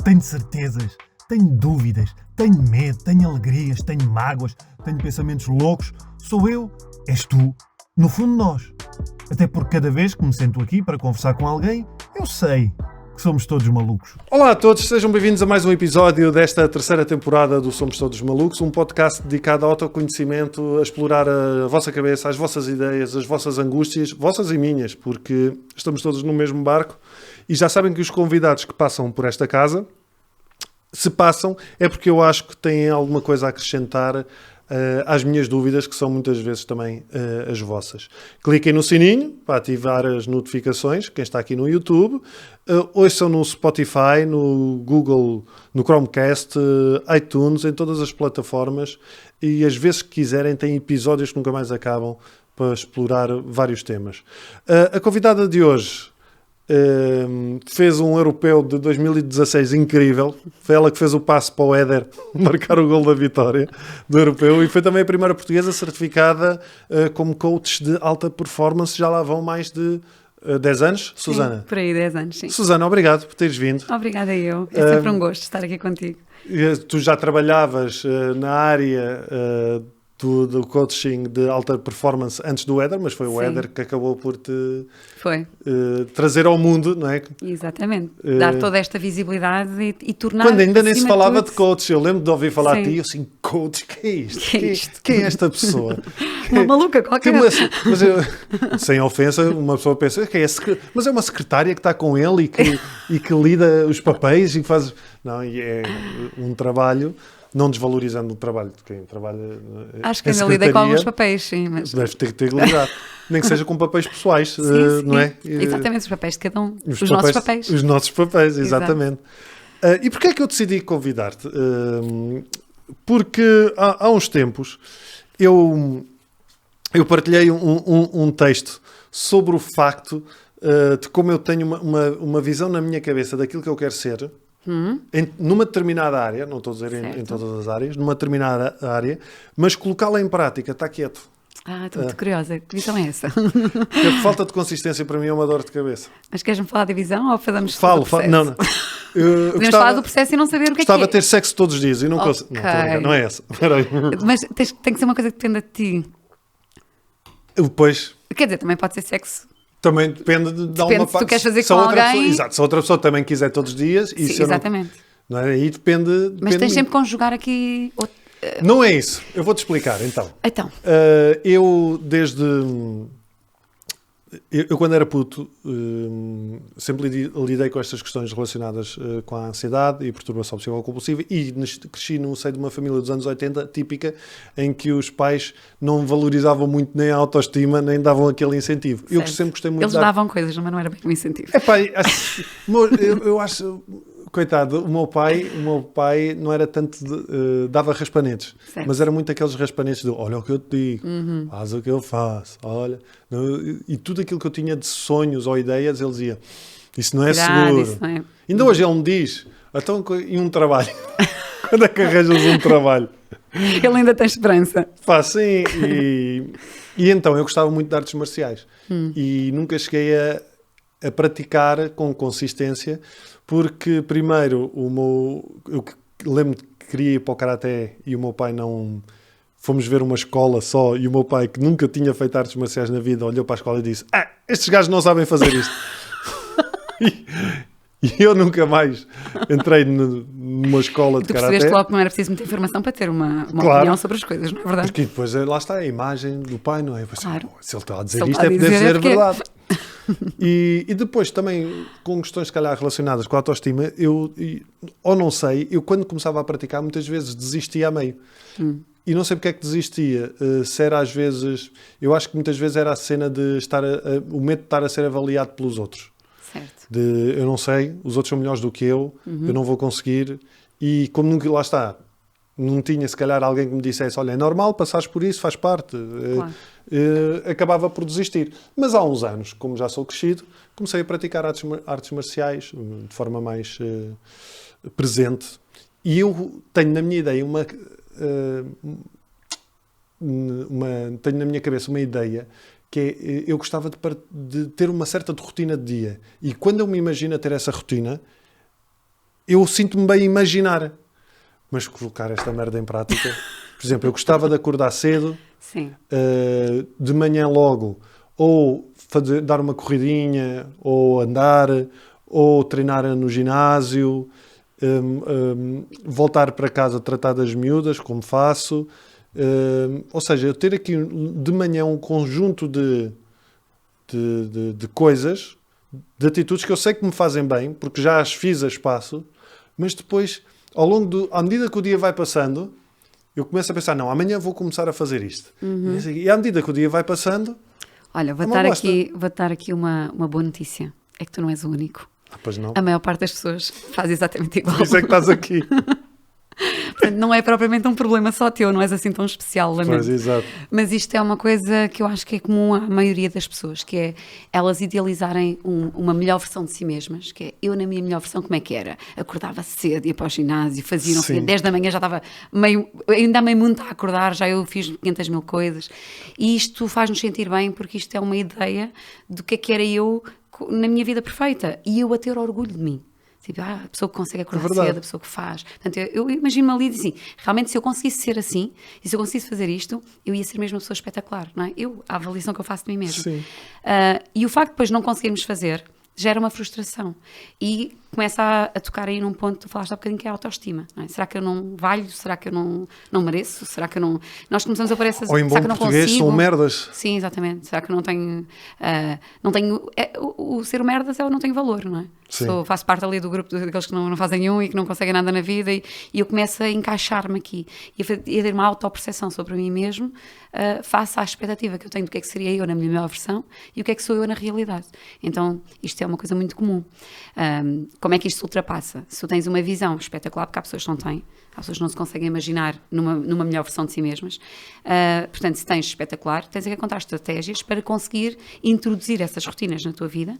Tenho certezas, tenho dúvidas, tenho medo, tenho alegrias, tenho mágoas, tenho pensamentos loucos. Sou eu, és tu, no fundo nós. Até porque cada vez que me sento aqui para conversar com alguém, eu sei que somos todos malucos. Olá a todos, sejam bem-vindos a mais um episódio desta terceira temporada do Somos Todos Malucos, um podcast dedicado ao autoconhecimento, a explorar a vossa cabeça, as vossas ideias, as vossas angústias, vossas e minhas, porque estamos todos no mesmo barco e já sabem que os convidados que passam por esta casa, se passam, é porque eu acho que têm alguma coisa a acrescentar às minhas dúvidas, que são muitas vezes também as vossas. Cliquem no sininho para ativar as notificações, quem está aqui no YouTube, ouçam no Spotify, no Google, no Chromecast, iTunes, em todas as plataformas, e às vezes que quiserem têm episódios que nunca mais acabam para explorar vários temas. A convidada de hoje fez um europeu de 2016 incrível. Foi ela que fez o passe para o Éder marcar o gol da vitória do europeu e foi também a primeira portuguesa certificada como coach de alta performance. Já lá vão mais de 10 anos, Sim, Susana? por aí, 10 anos, sim. Susana, obrigado por teres vindo. Obrigada eu. É sempre um gosto estar aqui contigo. Tu já trabalhavas na área do coaching de alta performance antes do Éder, mas foi o Sim. Éder que acabou por te Foi. trazer ao mundo, não é? Exatamente. Dar toda esta visibilidade e tornar... Quando ainda nem se acima falava tudo, de coach, eu lembro de ouvir falar Sim. de ti, eu assim, coach, que é isto? Que é isto? Quem é esta pessoa? Uma maluca qualquer. Mas sem ofensa, uma pessoa pensa, que é mas é uma secretária que está com ele e que lida os papéis e faz... Não, e é um trabalho... Não desvalorizando o trabalho de quem trabalha. Acho que ainda lidei com alguns papéis, sim. Mas... Deve ter que lidar. Nem que seja com papéis pessoais, sim, não é? Exatamente, os papéis de cada um. Os nossos papéis. Os nossos papéis, exatamente. E porquê é que eu decidi convidar-te? Porque há uns tempos eu partilhei um texto sobre o facto de como eu tenho uma visão na minha cabeça daquilo que eu quero ser. Numa determinada área, não estou a dizer em todas as áreas, numa determinada área, mas colocá-la em prática, está quieto. Estou muito curiosa. Que visão é essa? Porque a falta de consistência para mim é uma dor de cabeça. Mas queres-me falar da visão ou fazemos Falo, do processo? não. Podemos falar do processo e não saber o que é que é. Gostava de ter sexo todos os dias e não consigo. Ok. Não é essa. Peraí. Mas tem que ser uma coisa que dependa de ti. Depois... Quer dizer, também pode ser sexo. Também depende de alguma se tu queres fazer se a com outra alguém... pessoa, exato, se a outra pessoa também quiser todos os dias... E Sim, se eu exatamente. Não é? Aí depende... Mas tens de sempre que conjugar aqui... Não é isso. Eu vou-te explicar, então. Então. Eu, desde... Eu, quando era puto, sempre lidei com estas questões relacionadas com a ansiedade e perturbação psicocompulsiva e cresci no seio de uma família dos anos 80 típica, em que os pais não valorizavam muito nem a autoestima, nem davam aquele incentivo. Certo. Eu sempre gostei muito Eles davam coisas, mas não era bem um incentivo. Epá, eu acho... Coitado, o meu pai não era tanto dava raspanetes, certo. mas era muito aqueles raspanetes de olha o que eu te digo, faz o que eu faço, olha. E tudo aquilo que eu tinha de sonhos ou ideias, ele dizia, isso não é seguro. Isso não é... Ainda hoje ele me diz, então, e um trabalho? Quando é que arranjas um trabalho? Ele ainda tem esperança. Pá, sim, e então eu gostava muito de artes marciais e nunca cheguei a praticar com consistência, porque primeiro eu lembro que queria ir para o karaté e o meu pai não... Fomos ver uma escola só e o meu pai, que nunca tinha feito artes marciais na vida, olhou para a escola e disse, estes gajos não sabem fazer isto. E eu nunca mais entrei numa escola de Tu karaté. percebeste logo que não era preciso muita informação para ter uma Claro. opinião sobre as coisas, não é verdade? Porque depois lá está a imagem do pai, não é? Claro. Se ele está a dizer Se ele isto está a deve dizer, ser porque... verdade. E depois também com questões se calhar relacionadas com a autoestima, ou não sei, eu quando começava a praticar muitas vezes desistia a meio. E não sei porque é que desistia. Se era às vezes, eu acho que muitas vezes era a cena de estar o medo de estar a ser avaliado pelos outros. Certo. De eu não sei, os outros são melhores do que eu não vou conseguir. E como nunca, lá está, não tinha se calhar alguém que me dissesse, olha, é normal, passares por isso, faz parte. Claro. Acabava por desistir. Mas há uns anos, como já sou crescido, comecei a praticar artes marciais de forma mais presente. E eu tenho na minha ideia tenho na minha cabeça uma ideia que é, eu gostava de ter uma certa rotina de dia. E quando eu me imagino a ter essa rotina, eu sinto-me bem a imaginar. Mas colocar esta merda em prática... Por exemplo, eu gostava de acordar cedo, de manhã logo, ou dar uma corridinha, ou andar, ou treinar no ginásio, voltar para casa a tratar das miúdas, como faço. Ou seja, eu ter aqui de manhã um conjunto de coisas, de atitudes que eu sei que me fazem bem, porque já as fiz a espaço, mas depois, à medida que o dia vai passando, eu começo a pensar, não, amanhã vou começar a fazer isto. E à medida que o dia vai passando... Olha, vou dar aqui uma boa notícia. É que tu não és o único. Pois não. A maior parte das pessoas faz exatamente igual. Por isso é que estás aqui. Portanto, não é propriamente um problema só teu, não és assim tão especial, lamento. Pois, exato. Mas isto é uma coisa que eu acho que é comum à maioria das pessoas, que é elas idealizarem uma melhor versão de si mesmas, que é eu na minha melhor versão como é que era? Acordava cedo, ia para o ginásio, fazia, não sei, 10 da manhã já estava ainda meio muito a acordar, já eu fiz 500 mil coisas. E isto faz-nos sentir bem, porque isto é uma ideia do que era eu na minha vida perfeita, e eu a ter orgulho de mim. Tipo, a pessoa que consegue acordar cedo, a pessoa que faz. Portanto, eu imagino-me ali assim, realmente se eu conseguisse ser assim, e se eu conseguisse fazer isto, eu ia ser mesmo uma pessoa espetacular, não é? A avaliação que eu faço de mim mesma. E o facto de depois não conseguirmos fazer, gera uma frustração. E começa a tocar aí num ponto, tu falaste há bocadinho, que é a autoestima. Não é? Será que eu não valho? Será que eu não mereço? Será que eu não... Nós começamos a pôr essas... Ou em bom português, são merdas. Sim, exatamente. Será que eu não tenho... o ser merdas é eu não tenho valor, não é? Faço parte ali do grupo daqueles que não fazem e que não conseguem nada na vida, e eu começo a encaixar-me aqui e a ter uma autoperceção sobre mim mesmo, face à expectativa que eu tenho do que é que seria eu na minha melhor versão e o que é que sou eu na realidade. Então, isto é uma coisa muito comum. Como é que isto se ultrapassa? Se tu tens uma visão espetacular, porque há pessoas que não têm, há pessoas que não se conseguem imaginar numa melhor versão de si mesmas, portanto, se tens espetacular, tens que encontrar estratégias para conseguir introduzir essas rotinas na tua vida,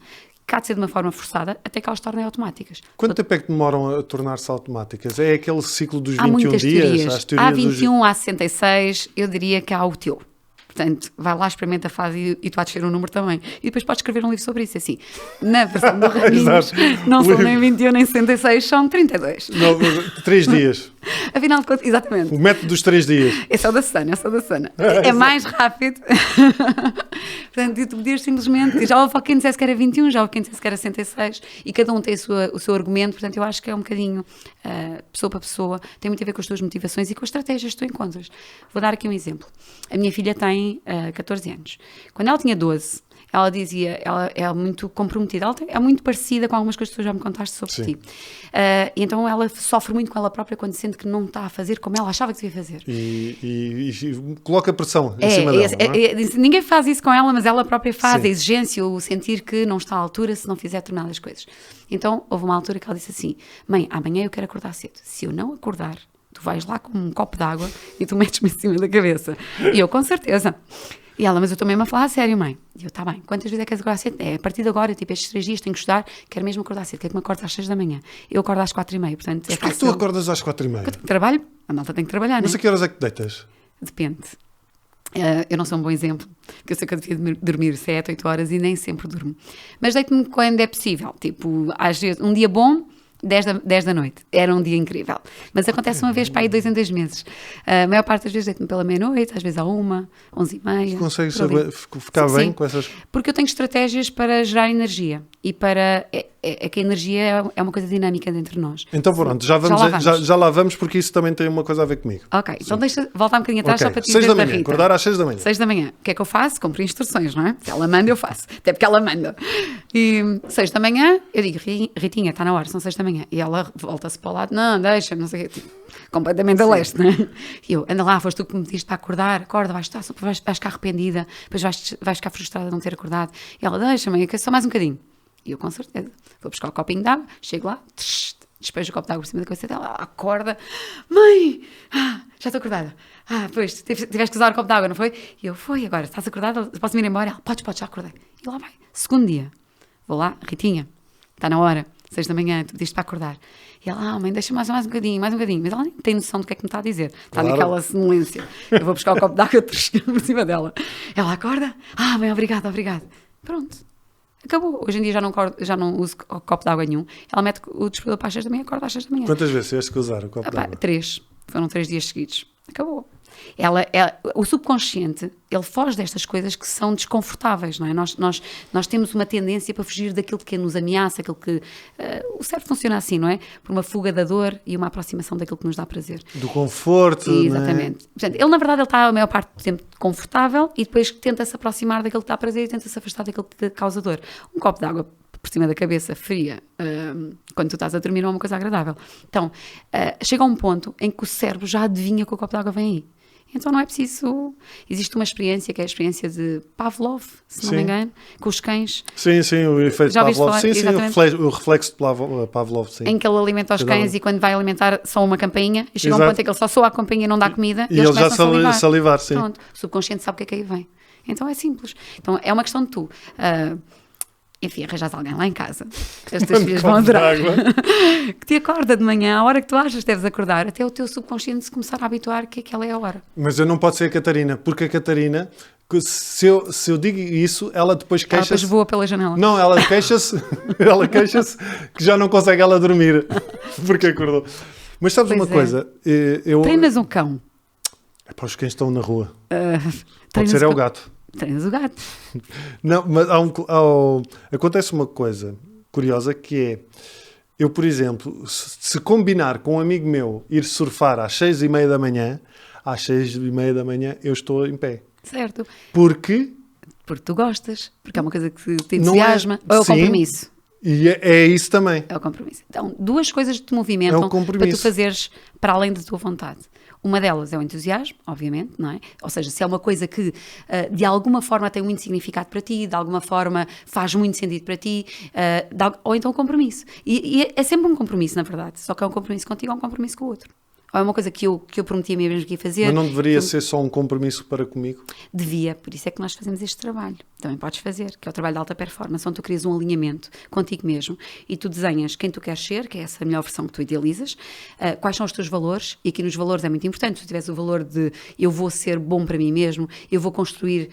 que há de ser de uma forma forçada, até que elas se tornem automáticas. Quanto tempo é que demoram a tornar-se automáticas? É aquele ciclo dos 21 há muitas dias? Há 21, há 66, eu diria que há o teu. Portanto, vai lá, experimenta a fase e tu vais descer um número também. E depois podes escrever um livro sobre isso, assim. Na versão do Raminhos, não são nem 21 nem 66, são 32. 3 dias. Afinal de contas, exatamente. O método dos 3 dias. Esse é o da Susana, é mais rápido. Portanto, tu podias simplesmente... Já houve quem dissesse que era 21, já houve quem dissesse que era 66, e cada um tem o seu argumento. Portanto, eu acho que é um bocadinho pessoa para pessoa, tem muito a ver com as tuas motivações e com as estratégias que tu encontras. Vou dar aqui um exemplo. A minha filha tem 14 anos. Quando ela tinha 12, ela dizia, ela é muito comprometida, é muito parecida com algumas coisas que tu já me contaste sobre ti. E então ela sofre muito com ela própria quando sente que não está a fazer como ela achava que devia fazer. E coloca pressão em cima dela, não é? Ninguém faz isso com ela, mas ela própria faz. A exigência, o sentir que não está à altura se não fizer determinadas coisas. Então, houve uma altura que ela disse assim, mãe, amanhã eu quero acordar cedo. Se eu não acordar, tu vais lá com um copo de água e tu metes-me em cima da cabeça. E eu, com certeza. E ela, mas eu estou mesmo a falar a sério, mãe. E eu, tá bem, quantas vezes é que queres acordar cedo? A partir de agora, tipo, estes 3 dias tenho que estudar, quero mesmo acordar cedo, quero que me acordes às 6 da manhã. Eu acordo às 4h30, portanto... Mas porquê tu acordas às 4h30? Eu tenho trabalho, a malta tem que trabalhar, não é? Mas a que horas é que deitas? Depende. Eu não sou um bom exemplo, porque eu sei que eu devia dormir 7, 8 horas e nem sempre durmo. Mas deito-me quando é possível, tipo, às vezes, um dia bom... 10 da noite, era um dia incrível, mas acontece uma vez para aí 2 em 2 meses. A maior parte das vezes deito-me pela meia-noite, às vezes à 1, 11h30. Consegues ficar bem com essas... Porque eu tenho estratégias para gerar energia e para... É que a energia é uma coisa dinâmica dentro de nós. Então pronto, já lá vamos, porque isso também tem uma coisa a ver comigo. Ok, então deixa voltar um bocadinho atrás só para te 6 da manhã, acordar às 6 da manhã. 6 da manhã, o que é que eu faço? Cumpro instruções, não é? Se ela manda, eu faço. Até porque ela manda. E 6 da manhã, eu digo, Ritinha, está na hora, são 6 da manhã. E ela volta-se para o lado, não, deixa-me, não sei o quê. Completamente a leste, não é? E eu, anda lá, foste tu que me pediste para acordar, acorda, vais ficar arrependida, depois vais ficar frustrada de não ter acordado. E ela, deixa-me, só mais um bocadinho. E eu, com certeza, vou buscar o copinho de água, chego lá, despejo o copo de água por cima da cabeça dela, acorda, mãe, já estou acordada. Pois, tiveste que usar o copo de água, não foi? E eu, agora, estás acordada? Posso ir embora? Ela, podes, já acordei. E lá vai. Segundo dia, vou lá, Ritinha, está na hora, 6 da manhã, tu pediste para acordar. E ela, mãe, deixa mais um bocadinho. Mas ela nem tem noção do que é que me está a dizer. Está naquela sonolência. Eu vou buscar o copo de água por cima dela. Ela acorda, mãe, obrigada. Pronto. Acabou. Hoje em dia já não uso copo de água nenhum. Ela mete o despertador para as 6 da manhã, acorda às 6 da manhã. Quantas vezes tiveste que usar o copo de água? 3. Foram 3 dias seguidos. Acabou. O subconsciente, ele foge destas coisas que são desconfortáveis, não é? Nós temos uma tendência para fugir daquilo que nos ameaça, aquilo que... o cérebro funciona assim, não é? Por uma fuga da dor e uma aproximação daquilo que nos dá prazer. Do conforto, Exatamente. Não é? Portanto, ele, na verdade, ele está a maior parte do tempo confortável e depois tenta-se aproximar daquilo que dá prazer e tenta-se afastar daquilo que causa dor. Um copo de água por cima da cabeça, fria, quando tu estás a dormir, não é uma coisa agradável. Então, chega a um ponto em que o cérebro já adivinha que o copo de água vem aí. Então não é preciso... Existe uma experiência que é a experiência de Pavlov, se não me engano, com os cães. Sim, o efeito Já Pavlov. falar? Sim, Exatamente. o reflexo de Pavlov, sim. Em que ele alimenta os cães e quando vai alimentar soa uma campainha e chega a um ponto em que ele só soa a campainha e não dá comida E eles ele já começam a salivar, sim. Pronto, o subconsciente sabe o que aí vem. Então é simples. Então é uma questão de tu... enfim, arranjas alguém lá em casa, que as tuas filhas vão adorar, que te acorda de manhã, à hora que tu achas que deves acordar, até o teu subconsciente se começar a habituar que aquela é a hora. Mas eu não posso ser a Catarina, porque a Catarina, se eu digo isso, ela depois Ela queixa-se... depois voa pela janela. Não, ela queixa-se que já não consegue ela dormir, porque acordou. Mas sabes Pois uma é. coisa? Treinas um cão. Para os cães estão na rua. Pode Treinas ser é o cão. gato. Treinas o gato. Não, mas acontece uma coisa curiosa que é, eu, por exemplo, se combinar com um amigo meu ir surfar às 6h30 da manhã, às 6h30 da manhã eu estou em pé. Certo. Porque tu gostas, porque é uma coisa que te Não é- entusiasma. Ou é o Sim. compromisso. e é isso também. É o compromisso. Então, duas coisas que te É movimentam o compromisso. para tu fazeres para além da tua vontade. Uma delas é o entusiasmo, obviamente, não é? Ou seja, se é uma coisa que de alguma forma tem muito significado para ti, de alguma forma faz muito sentido para ti, ou então o compromisso. E é sempre um compromisso, na verdade. Só que é um compromisso contigo ou um compromisso com o outro. Ou é uma coisa que eu prometi a mim mesmo que ia fazer. Mas não deveria ser só um compromisso para comigo? Devia, por isso é que nós fazemos este trabalho. Também podes fazer, que é o trabalho de alta performance, onde tu crias um alinhamento contigo mesmo e tu desenhas quem tu queres ser, que é essa melhor versão que tu idealizas, quais são os teus valores, e aqui nos valores é muito importante, se tu tiveres o valor de eu vou ser bom para mim mesmo, eu vou construir,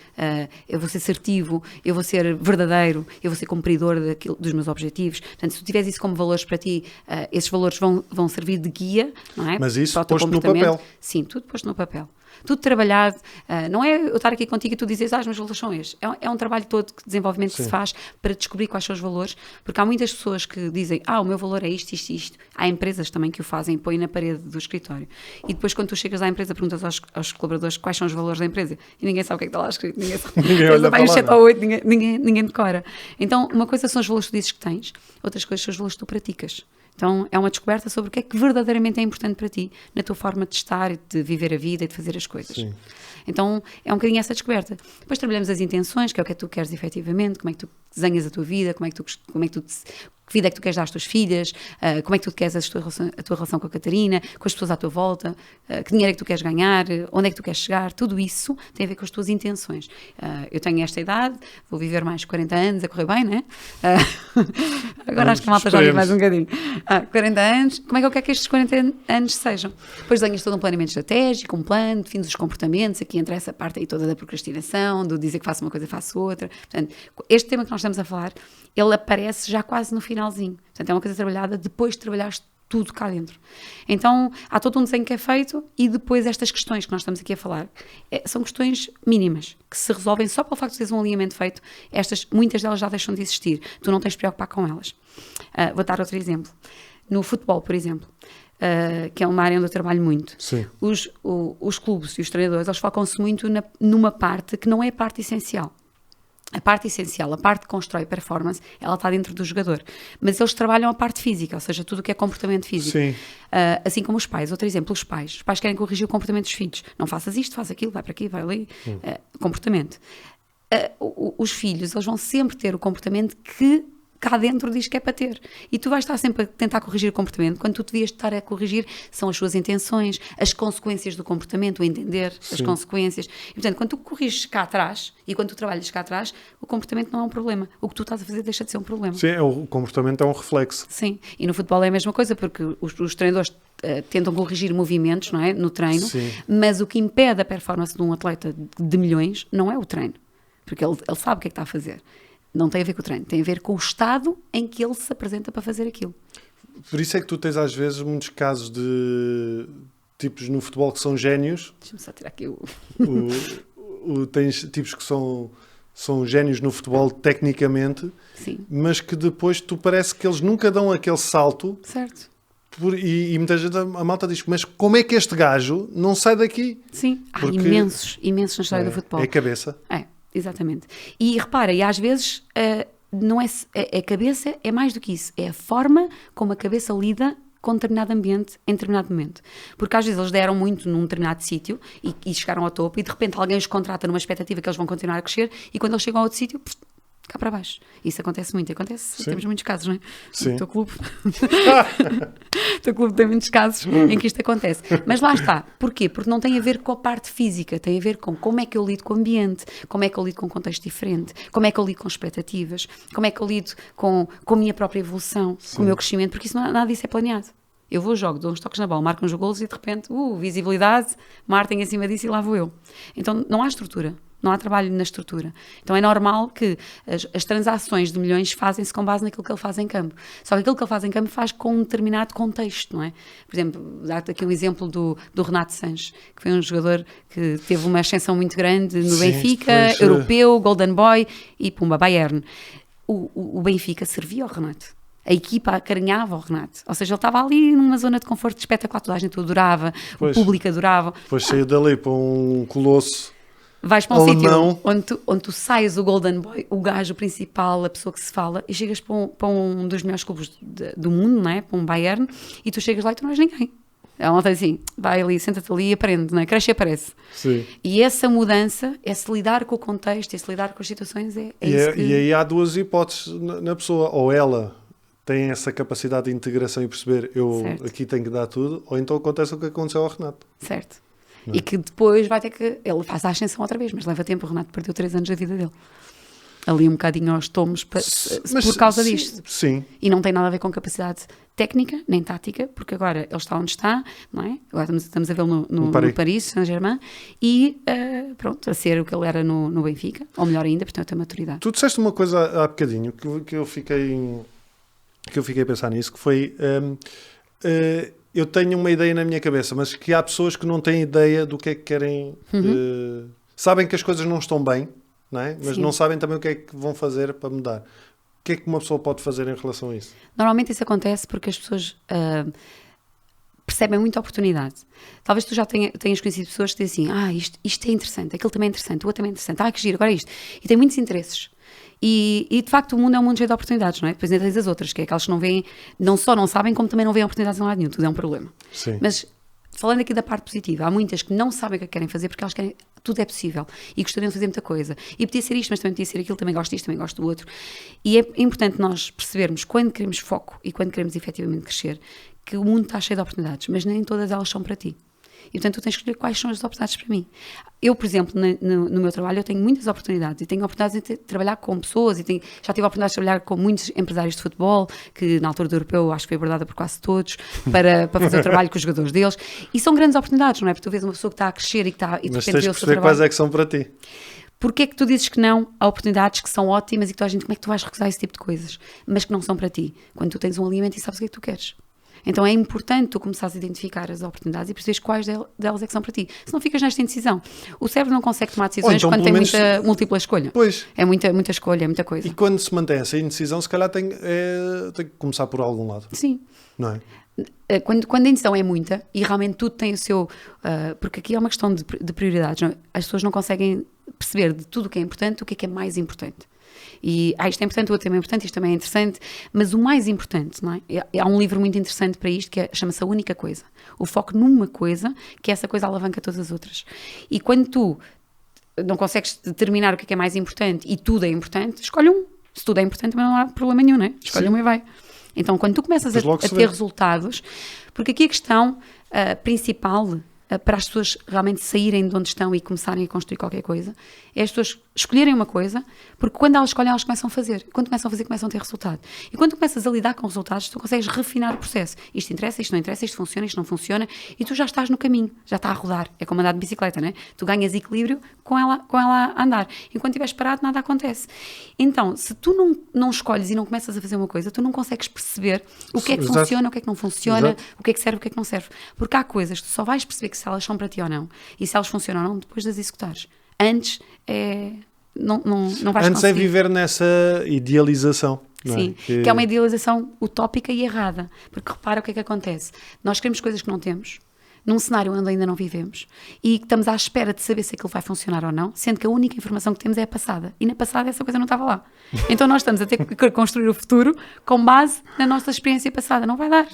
eu vou ser assertivo, eu vou ser verdadeiro, eu vou ser cumpridor dos meus objetivos. Portanto, se tu tiveres isso como valores para ti, esses valores vão servir de guia, não é? Mas isso para o teu posto no comportamento. papel. Sim, tudo posto no papel. Tudo trabalhado, não é eu estar aqui contigo e tu dizes, os meus valores são estes. É um trabalho todo de desenvolvimento que se faz para descobrir quais são os valores, porque há muitas pessoas que dizem, o meu valor é isto, isto, isto. Há empresas também que o fazem e põem na parede do escritório. E depois quando tu chegas à empresa perguntas aos colaboradores quais são os valores da empresa e ninguém sabe o que é que está lá escrito, ninguém sabe. Ninguém olha para lá, 7 não. ou 8, ninguém decora. Então uma coisa são os valores que tu dizes que tens, outras coisas são os valores que tu praticas. Então é uma descoberta sobre o que é que verdadeiramente é importante para ti, na tua forma de estar, de viver a vida e de fazer as coisas. Sim. Então é um bocadinho essa descoberta. Depois trabalhamos as intenções, que é o que é que tu queres efetivamente, como é que tu desenhas a tua vida, que vida é que tu queres dar às tuas filhas, como é que tu queres a tua relação com a Catarina, com as pessoas à tua volta, que dinheiro é que tu queres ganhar, onde é que tu queres chegar, tudo isso tem a ver com as tuas intenções. Eu tenho esta idade, vou viver mais 40 anos, a correr bem, não é? Agora acho que a malta já vive mais um bocadinho. 40 anos, como é que eu quero que estes 40 anos sejam? Depois desenhas todo um planeamento estratégico, um plano, defines os comportamentos, aqui entra essa parte aí toda da procrastinação, do dizer que faço uma coisa e faço outra. Portanto, este tema que nós estamos a falar, ele aparece já quase no finalzinho. Portanto, é uma coisa trabalhada depois de trabalhares tudo cá dentro. Então, há todo um desenho que é feito e depois estas questões que nós estamos aqui a falar são questões mínimas, que se resolvem só pelo facto de teres um alinhamento feito. Muitas delas já deixam de existir. Tu não tens de preocupar com elas. Vou dar outro exemplo. No futebol, por exemplo, que é uma área onde eu trabalho muito. Sim. Os clubes e os treinadores, eles focam-se muito numa parte que não é a parte essencial. A parte essencial, a parte que constrói performance, ela está dentro do jogador. Mas eles trabalham a parte física, ou seja, tudo o que é comportamento físico. Sim. Assim como os pais. Outro exemplo, os pais. Os pais querem corrigir o comportamento dos filhos. Não faças isto, faz aquilo, vai para aqui, vai ali. Comportamento. Os filhos, eles vão sempre ter o comportamento que cá dentro diz que é para ter. E tu vais estar sempre a tentar corrigir o comportamento, quando tu devias estar a corrigir são as suas intenções, as consequências do comportamento, o entender as consequências. E, portanto, quando tu corriges cá atrás e quando tu trabalhas cá atrás, o comportamento não é um problema. O que tu estás a fazer deixa de ser um problema. Sim, o comportamento é um reflexo. Sim, e no futebol é a mesma coisa, porque os treinadores tentam corrigir movimentos, não é? No treino, Sim. mas o que impede a performance de um atleta de milhões não é o treino, porque ele sabe o que é que está a fazer. Não tem a ver com o treino, tem a ver com o estado em que ele se apresenta para fazer aquilo. Por isso é que tu tens às vezes muitos casos de tipos no futebol que são génios. Deixa-me só tirar aqui o... Tens tipos que são génios no futebol tecnicamente, Sim. mas que depois tu parece que eles nunca dão aquele salto. Certo. E muita gente, a malta diz, mas como é que este gajo não sai daqui? Sim, há Porque imensos na história do futebol. É a cabeça. É, exatamente. E repara, e às vezes não é, a cabeça é mais do que isso, é a forma como a cabeça lida com determinado ambiente em determinado momento. Porque às vezes eles deram muito num determinado sítio e chegaram ao topo e de repente alguém os contrata numa expectativa que eles vão continuar a crescer e quando eles chegam a outro sítio, cá para baixo. Isso acontece muito, Sim. temos muitos casos, não é? Sim. O teu clube tem muitos casos em que isto acontece. Mas lá está. Porquê? Porque não tem a ver com a parte física, tem a ver com como é que eu lido com o ambiente, como é que eu lido com um contexto diferente, como é que eu lido com expectativas, como é que eu lido com a minha própria evolução, com o meu crescimento, porque nada disso é planeado. Eu vou ao jogo, dou uns toques na bola, marco uns golos e de repente, visibilidade, Martin em cima disso e lá vou eu. Então não há estrutura. Não há trabalho na estrutura. Então é normal que as transações de milhões fazem-se com base naquilo que ele faz em campo. Só que aquilo que ele faz em campo faz com um determinado contexto, não é? Por exemplo, dar-te aqui um exemplo do Renato Sanches, que foi um jogador que teve uma ascensão muito grande no Benfica, europeu, Golden Boy e pumba, Bayern. O Benfica servia ao Renato. A equipa acarinhava o Renato. Ou seja, ele estava ali numa zona de conforto espetacular, toda a gente o adorava, o público adorava. Depois saiu dali para um colosso. Vais para um sítio onde tu sais o Golden Boy, o gajo principal, a pessoa que se fala, e chegas para um dos melhores clubes do mundo, não é? Para um Bayern, e tu chegas lá e tu não és ninguém. Ela não tem assim, vai ali, senta-te ali e aprende, não é? Cresce e aparece. Sim. E essa mudança, esse lidar com o contexto, esse lidar com as situações isso que... E aí há duas hipóteses na pessoa. Ou ela tem essa capacidade de integração e perceber, Certo. aqui tenho que dar tudo, ou então acontece o que aconteceu ao Renato. Certo. E que depois vai ter que... Ele faz a ascensão outra vez, mas leva tempo. O Renato perdeu 3 anos da vida dele. Ali um bocadinho aos tomos por causa disto. Sim. E não tem nada a ver com capacidade técnica, nem tática, porque agora ele está onde está, não é? Agora estamos a vê-lo no Paris Saint-Germain e, pronto, a ser o que ele era no Benfica, ou melhor ainda, portanto, a maturidade. Tu disseste uma coisa há bocadinho que eu fiquei a pensar nisso, que foi... eu tenho uma ideia na minha cabeça, mas que há pessoas que não têm ideia do que é que querem... sabem que as coisas não estão bem, não é? Mas não sabem também o que é que vão fazer para mudar. O que é que uma pessoa pode fazer em relação a isso? Normalmente isso acontece porque as pessoas percebem muita oportunidade. Talvez tu já tenhas conhecido pessoas que dizem assim, isto é interessante, aquilo também é interessante, o outro também é interessante, que giro, agora é isto. E tem muitos interesses. E de facto o mundo é um mundo cheio de oportunidades, não é? Depois ainda tens as outras, que é aquelas que não veem, não só não sabem, como também não veem oportunidades em lado nenhum, tudo é um problema. Sim. Mas falando aqui da parte positiva, há muitas que não sabem o que querem fazer porque elas querem, tudo é possível e gostariam de fazer muita coisa. E podia ser isto, mas também podia ser aquilo, também gosto disto, também gosto do outro. E é importante nós percebermos quando queremos foco e quando queremos efetivamente crescer, que o mundo está cheio de oportunidades, mas nem todas elas são para ti. E, portanto, tu tens que escolher quais são as oportunidades para mim. Eu, por exemplo, no meu trabalho, eu tenho muitas oportunidades. E tenho oportunidades de trabalhar com pessoas. Já tive a oportunidade de trabalhar com muitos empresários de futebol, que na altura do europeu acho que foi abordada por quase todos, para fazer o trabalho com os jogadores deles. E são grandes oportunidades, não é? Porque tu vês uma pessoa que está a crescer e que está... E mas tens que perceber quais é que são para ti. Porquê é que tu dizes que não a oportunidades que são ótimas e que toda a gente, como é que tu vais recusar esse tipo de coisas, mas que não são para ti? Quando tu tens um alinhamento e sabes o que é que tu queres. Então é importante tu começares a identificar as oportunidades e perceberes quais delas é que são para ti. Se não ficas nesta indecisão. O cérebro não consegue tomar decisões então, quando tem muita múltipla escolha. Pois. É muita escolha, é muita coisa. E quando se mantém essa indecisão, se calhar tem que começar por algum lado. Sim. Não é? Quando a indecisão é muita e realmente tudo tem o seu... porque aqui é uma questão de prioridades. Não? As pessoas não conseguem perceber de tudo o que é importante o que é mais importante. E isto é importante, o outro também é importante, isto também é interessante, mas o mais importante, não é? Há um livro muito interessante para isto que chama-se A Única Coisa. O foco numa coisa, que essa coisa alavanca todas as outras. E quando tu não consegues determinar o que é mais importante e tudo é importante, escolhe um. Se tudo é importante, também não há problema nenhum, não é? Escolhe um e vai. Então, quando tu começas a ter resultados, porque aqui a questão principal para as pessoas realmente saírem de onde estão e começarem a construir qualquer coisa, é as pessoas escolherem uma coisa, porque quando elas escolhem, elas começam a fazer. Quando começam a fazer, começam a ter resultado. E quando tu começas a lidar com resultados, tu consegues refinar o processo. Isto interessa, isto não interessa, isto funciona, isto não funciona, e tu já estás no caminho, já está a rodar. É como andar de bicicleta, né? Tu ganhas equilíbrio com ela a andar. Enquanto estiveres parado, nada acontece. Então, se tu não escolhes e não começas a fazer uma coisa, tu não consegues perceber o que é que Exato. funciona, o que é que não funciona, Exato. o que é que serve, o que é que não serve. Porque há coisas que tu só vais perceber que se elas são para ti ou não, e se elas funcionam ou não, depois de as executares. Antes não vais Antes conseguir. é viver nessa idealização. Não é? Sim, que é uma idealização utópica e errada. Porque repara o que é que acontece. Nós queremos coisas que não temos, num cenário onde ainda não vivemos, e que estamos à espera de saber se aquilo vai funcionar ou não, sendo que a única informação que temos é a passada. E na passada essa coisa não estava lá. Então nós estamos a ter que construir o futuro com base na nossa experiência passada. Não vai dar.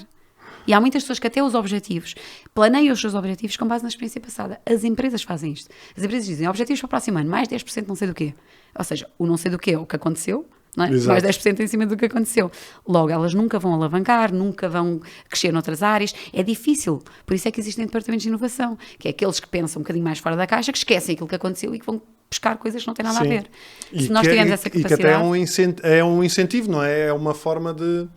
E há muitas pessoas que até os objetivos planeiam os seus objetivos com base na experiência passada. As empresas fazem isto. As empresas dizem objetivos para o próximo ano, mais 10% não sei do quê. Ou seja, o não sei do quê é o que aconteceu, não é? Mais 10% em cima do que aconteceu. Logo, elas nunca vão alavancar, nunca vão crescer noutras áreas. É difícil. Por isso é que existem departamentos de inovação, que é aqueles que pensam um bocadinho mais fora da caixa, que esquecem aquilo que aconteceu e que vão buscar coisas que não têm nada a ver. Se nós tivermos essa capacidade... E que até é um incentivo, não é? É uma forma de...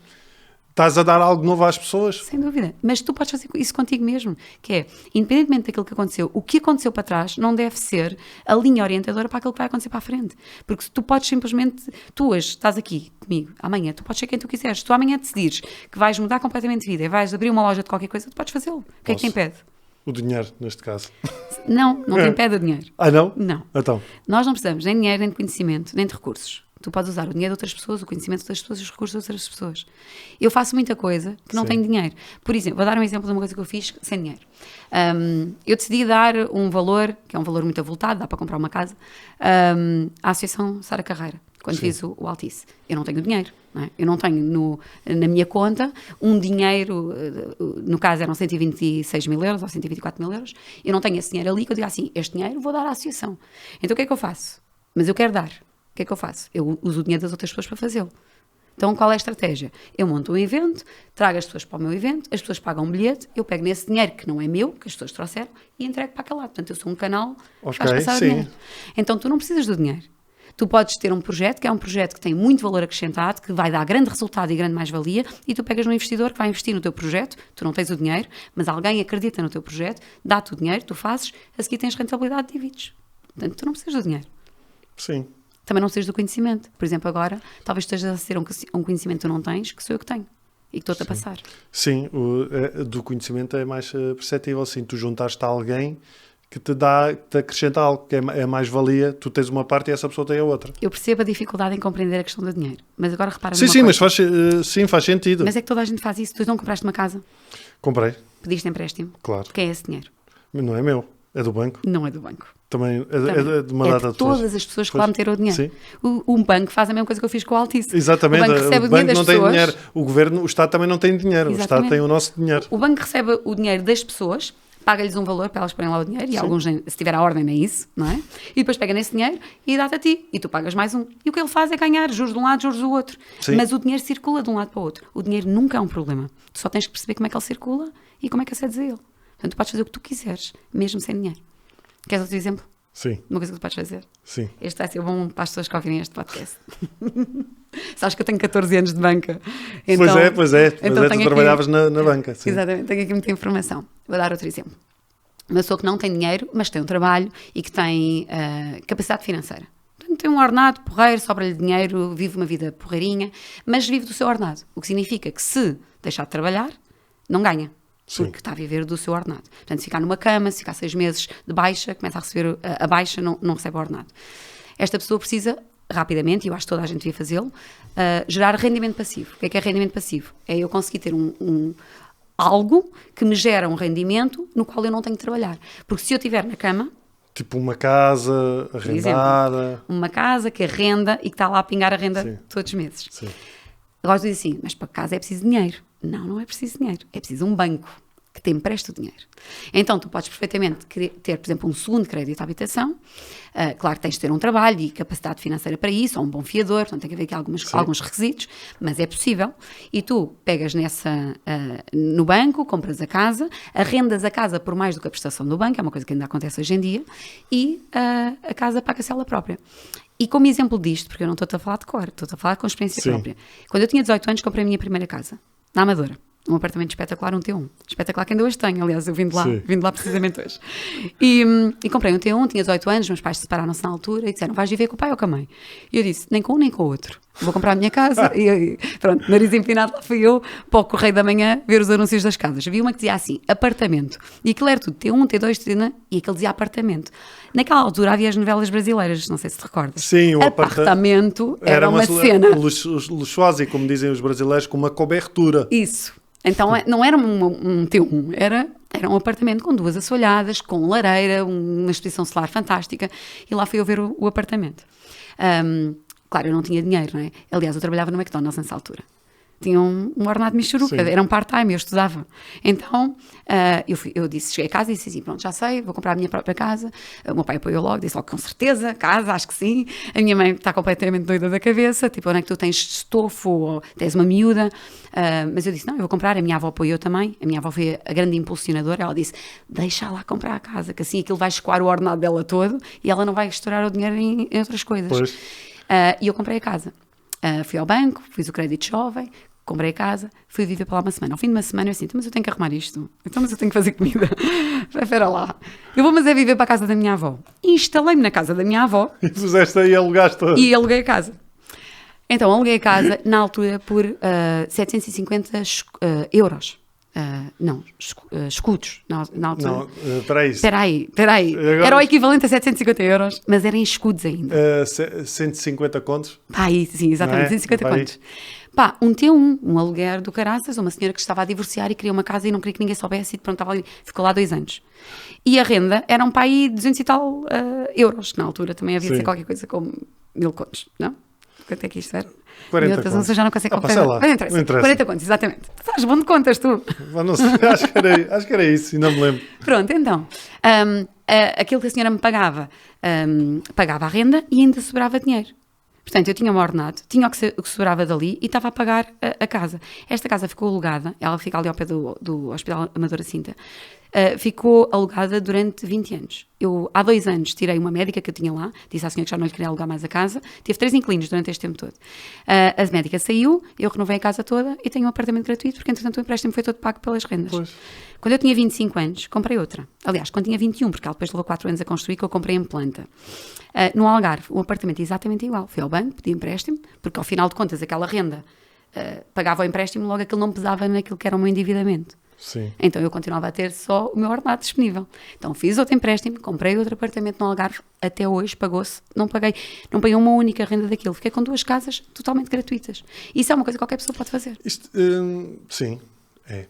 Estás a dar algo novo às pessoas. Sem dúvida. Mas tu podes fazer isso contigo mesmo. Que é, independentemente daquilo que aconteceu, o que aconteceu para trás não deve ser a linha orientadora para aquilo que vai acontecer para a frente. Porque se tu podes simplesmente... Tu hoje estás aqui comigo, amanhã tu podes ser quem tu quiseres. Se tu amanhã decidires que vais mudar completamente de vida e vais abrir uma loja de qualquer coisa, tu podes fazê-lo. O que é que te impede? O dinheiro, neste caso. Não te impede o dinheiro. Ah, não? Não. Então. Nós não precisamos nem de dinheiro, nem de conhecimento, nem de recursos. Tu podes usar o dinheiro de outras pessoas, o conhecimento de outras pessoas e os recursos de outras pessoas. Eu faço muita coisa que não tenho dinheiro. Por exemplo, vou dar um exemplo de uma coisa que eu fiz sem dinheiro. Eu decidi dar um valor, que é um valor muito avultado, dá para comprar uma casa, à Associação Sara Carreira, quando fiz o Altice. Eu não tenho dinheiro. Não é? Eu não tenho na minha conta um dinheiro, no caso eram 126 mil euros ou 124 mil euros, eu não tenho esse dinheiro ali que eu digo assim, este dinheiro vou dar à associação. Então o que é que eu faço? Mas eu quero dar. O que é que eu faço? Eu uso o dinheiro das outras pessoas para fazê-lo. Então, qual é a estratégia? Eu monto um evento, trago as pessoas para o meu evento, as pessoas pagam um bilhete, eu pego nesse dinheiro que não é meu, que as pessoas trouxeram, e entrego para aquele lado. Portanto, eu sou um canal que faz passar dinheiro. Então, tu não precisas do dinheiro. Tu podes ter um projeto, que é um projeto que tem muito valor acrescentado, que vai dar grande resultado e grande mais-valia, e tu pegas num investidor que vai investir no teu projeto, tu não tens o dinheiro, mas alguém acredita no teu projeto, dá-te o dinheiro, tu fazes, a seguir tens rentabilidade, divides. Portanto, tu não precisas do dinheiro. Sim. Também não precisas do conhecimento. Por exemplo, agora, talvez estejas a ser um conhecimento que tu não tens, que sou eu que tenho. E que estou-te a passar. Sim, do conhecimento é mais perceptível. Assim, tu juntaste a alguém que te acrescenta algo, que é mais-valia. Tu tens uma parte e essa pessoa tem a outra. Eu percebo a dificuldade em compreender a questão do dinheiro. Mas agora repara Sim, numa mas coisa. faz sentido. Mas é que toda a gente faz isso. Tu não compraste uma casa? Comprei, Pediste empréstimo? claro. Quem é esse dinheiro? Mas não é meu, é do banco. Não é do banco. Também é de uma É data de de pessoas. todas as pessoas que lá meteram o dinheiro. Sim. O banco faz a mesma coisa que eu fiz com o Altice. Exatamente. O banco recebe o dinheiro das não tem pessoas. dinheiro. O governo, o Estado também não tem dinheiro. Exatamente. O Estado tem o nosso dinheiro. O banco recebe o dinheiro das pessoas, paga-lhes um valor para elas porem lá o dinheiro, e alguns, se tiver a ordem, nem isso, não é? E depois pega nesse dinheiro e dá-te a ti, e tu pagas mais um. E o que ele faz é ganhar juros de um lado, juros do outro. Sim. Mas o dinheiro circula de um lado para o outro. O dinheiro nunca é um problema. Tu só tens que perceber como é que ele circula e como é que acedes a ele. Portanto, tu podes fazer o que tu quiseres, mesmo sem dinheiro. Queres outro exemplo? Sim, Uma coisa que tu podes fazer? sim. Este vai ser bom para as pessoas que ouvirem este podcast. Sabes que eu tenho 14 anos de banca. Então, Pois é. então Tu tenho trabalhavas na banca. Sim. Exatamente, tenho aqui muita informação. Vou dar outro exemplo. Uma pessoa que não tem dinheiro, mas tem um trabalho e que tem capacidade financeira. Portanto, tem um ordenado porreiro, sobra-lhe dinheiro, vive uma vida porreirinha, mas vive do seu ordenado. O que significa que se deixar de trabalhar, não ganha. Sim. Porque está a viver do seu ordenado. Portanto, se ficar numa cama, se ficar 6 meses de baixa, começa a receber a baixa, não recebe o ordenado. Esta pessoa precisa, rapidamente, e eu acho que toda a gente devia fazê-lo, gerar rendimento passivo. O que é rendimento passivo? É eu conseguir ter algo que me gera um rendimento no qual eu não tenho de trabalhar. Porque se eu estiver na cama... Tipo uma casa arrendada. Exemplo, uma casa que arrenda e que está lá a pingar a renda todos os meses. Sim. Agora tu dizes assim, mas para casa é preciso dinheiro. Não é preciso dinheiro. É preciso um banco que te empresta o dinheiro. Então, tu podes perfeitamente ter, por exemplo, um segundo crédito à habitação. Claro que tens de ter um trabalho e capacidade financeira para isso, ou um bom fiador, portanto tem que haver aqui alguns requisitos, mas é possível. E tu pegas no banco, compras a casa, arrendas a casa por mais do que a prestação do banco, é uma coisa que ainda acontece hoje em dia, e a casa paga-se ela própria. E como exemplo disto, porque eu não estou a falar de cor, estou a falar com experiência própria. Quando eu tinha 18 anos, comprei a minha primeira casa, na Amadora. Um apartamento espetacular, um T1. Espetacular que ainda hoje tenho, aliás, eu vim de lá precisamente hoje. E comprei um T1, tinha 18 anos, meus pais separaram-se na altura e disseram, vais viver com o pai ou com a mãe? E eu disse, nem com um nem com o outro. Vou comprar a minha casa e pronto, nariz empinado, lá fui eu para o Correio da Manhã ver os anúncios das casas. Vi uma que dizia assim, apartamento. E aquilo era tudo, T1, T2, T1, e aquele dizia apartamento. Naquela altura havia as novelas brasileiras, não sei se te recordas. Sim, o apartamento era uma cena. Luxuosa, e como dizem os brasileiros, com uma cobertura. Isso. Então não era um T1, era um apartamento com 2 assoalhadas, com lareira, uma exposição solar fantástica, e lá fui eu ver o apartamento. Claro, eu não tinha dinheiro, não é? Aliás, eu trabalhava no McDonald's nessa altura. Tinha um ordenado michuruca, era um part-time, eu estudava. Então, eu cheguei a casa e disse assim, pronto, já sei, vou comprar a minha própria casa. O meu pai apoiou logo, disse logo, com certeza, casa, acho que sim. A minha mãe está completamente doida da cabeça, tipo, onde é que tu tens estofo ou tens uma miúda? Mas eu disse, não, eu vou comprar. A minha avó apoiou também, a minha avó foi a grande impulsionadora, ela disse, deixa lá comprar a casa, que assim aquilo vai escoar o ordenado dela todo e ela não vai estourar o dinheiro em outras coisas. E eu comprei a casa. Fui ao banco, fiz o crédito jovem, comprei a casa, fui viver para lá uma semana. Ao fim de uma semana eu assim, mas eu tenho que arrumar isto, mas eu tenho que fazer comida. Espera lá. Eu vou viver para a casa da minha avó. E instalei-me na casa da minha avó. E puseste aí e alugaste. E aluguei a casa. Então aluguei a casa na altura por 750 euros. Escudos na altura. Não, espera aí. Agora... Era o equivalente a 750 euros, mas era em escudos ainda. 150 contos? Sim, exatamente, 150 contos. Um T1, um aluguer do caraças, uma senhora que estava a divorciar e queria uma casa e não queria que ninguém soubesse e pronto, estava ali, ficou lá 2 anos. E a renda era um pai 200 e tal euros, na altura também havia de ser qualquer coisa como 1000 contos, não? Quanto é que isto era? 40 contos. Eu já não consigo comprar. Não interessa. 40 contos, exatamente. Tu fazes bom de contas, tu. Não sei, acho que era isso, ainda me lembro. Pronto, então, aquilo que a senhora me pagava a renda e ainda sobrava dinheiro. Portanto, eu tinha um ordenado, tinha o que sobrava dali e estava a pagar a casa. Esta casa ficou alugada, ela fica ali ao pé do Hospital Amadora Cinta, ficou alugada durante 20 anos. Eu, há 2 anos, tirei uma médica que eu tinha lá, disse à senhora que já não lhe queria alugar mais a casa, tive 3 inquilinos durante este tempo todo. A médica saiu, eu renovei a casa toda e tenho um apartamento gratuito, porque entretanto o empréstimo foi todo pago pelas rendas. Pois. Quando eu tinha 25 anos, comprei outra. Aliás, quando tinha 21, porque ela depois levou 4 anos a construir, que eu comprei em planta. No Algarve, um apartamento exatamente igual. Fui ao banco, pedi empréstimo, porque ao final de contas aquela renda pagava o empréstimo, logo aquilo não pesava naquilo que era o meu endividamento. Sim. Então eu continuava a ter só o meu ordenado disponível. Então fiz outro empréstimo, comprei outro apartamento no Algarve, até hoje pagou-se, não paguei uma única renda daquilo. Fiquei com 2 casas totalmente gratuitas. Isso é uma coisa que qualquer pessoa pode fazer. Isto, sim, é.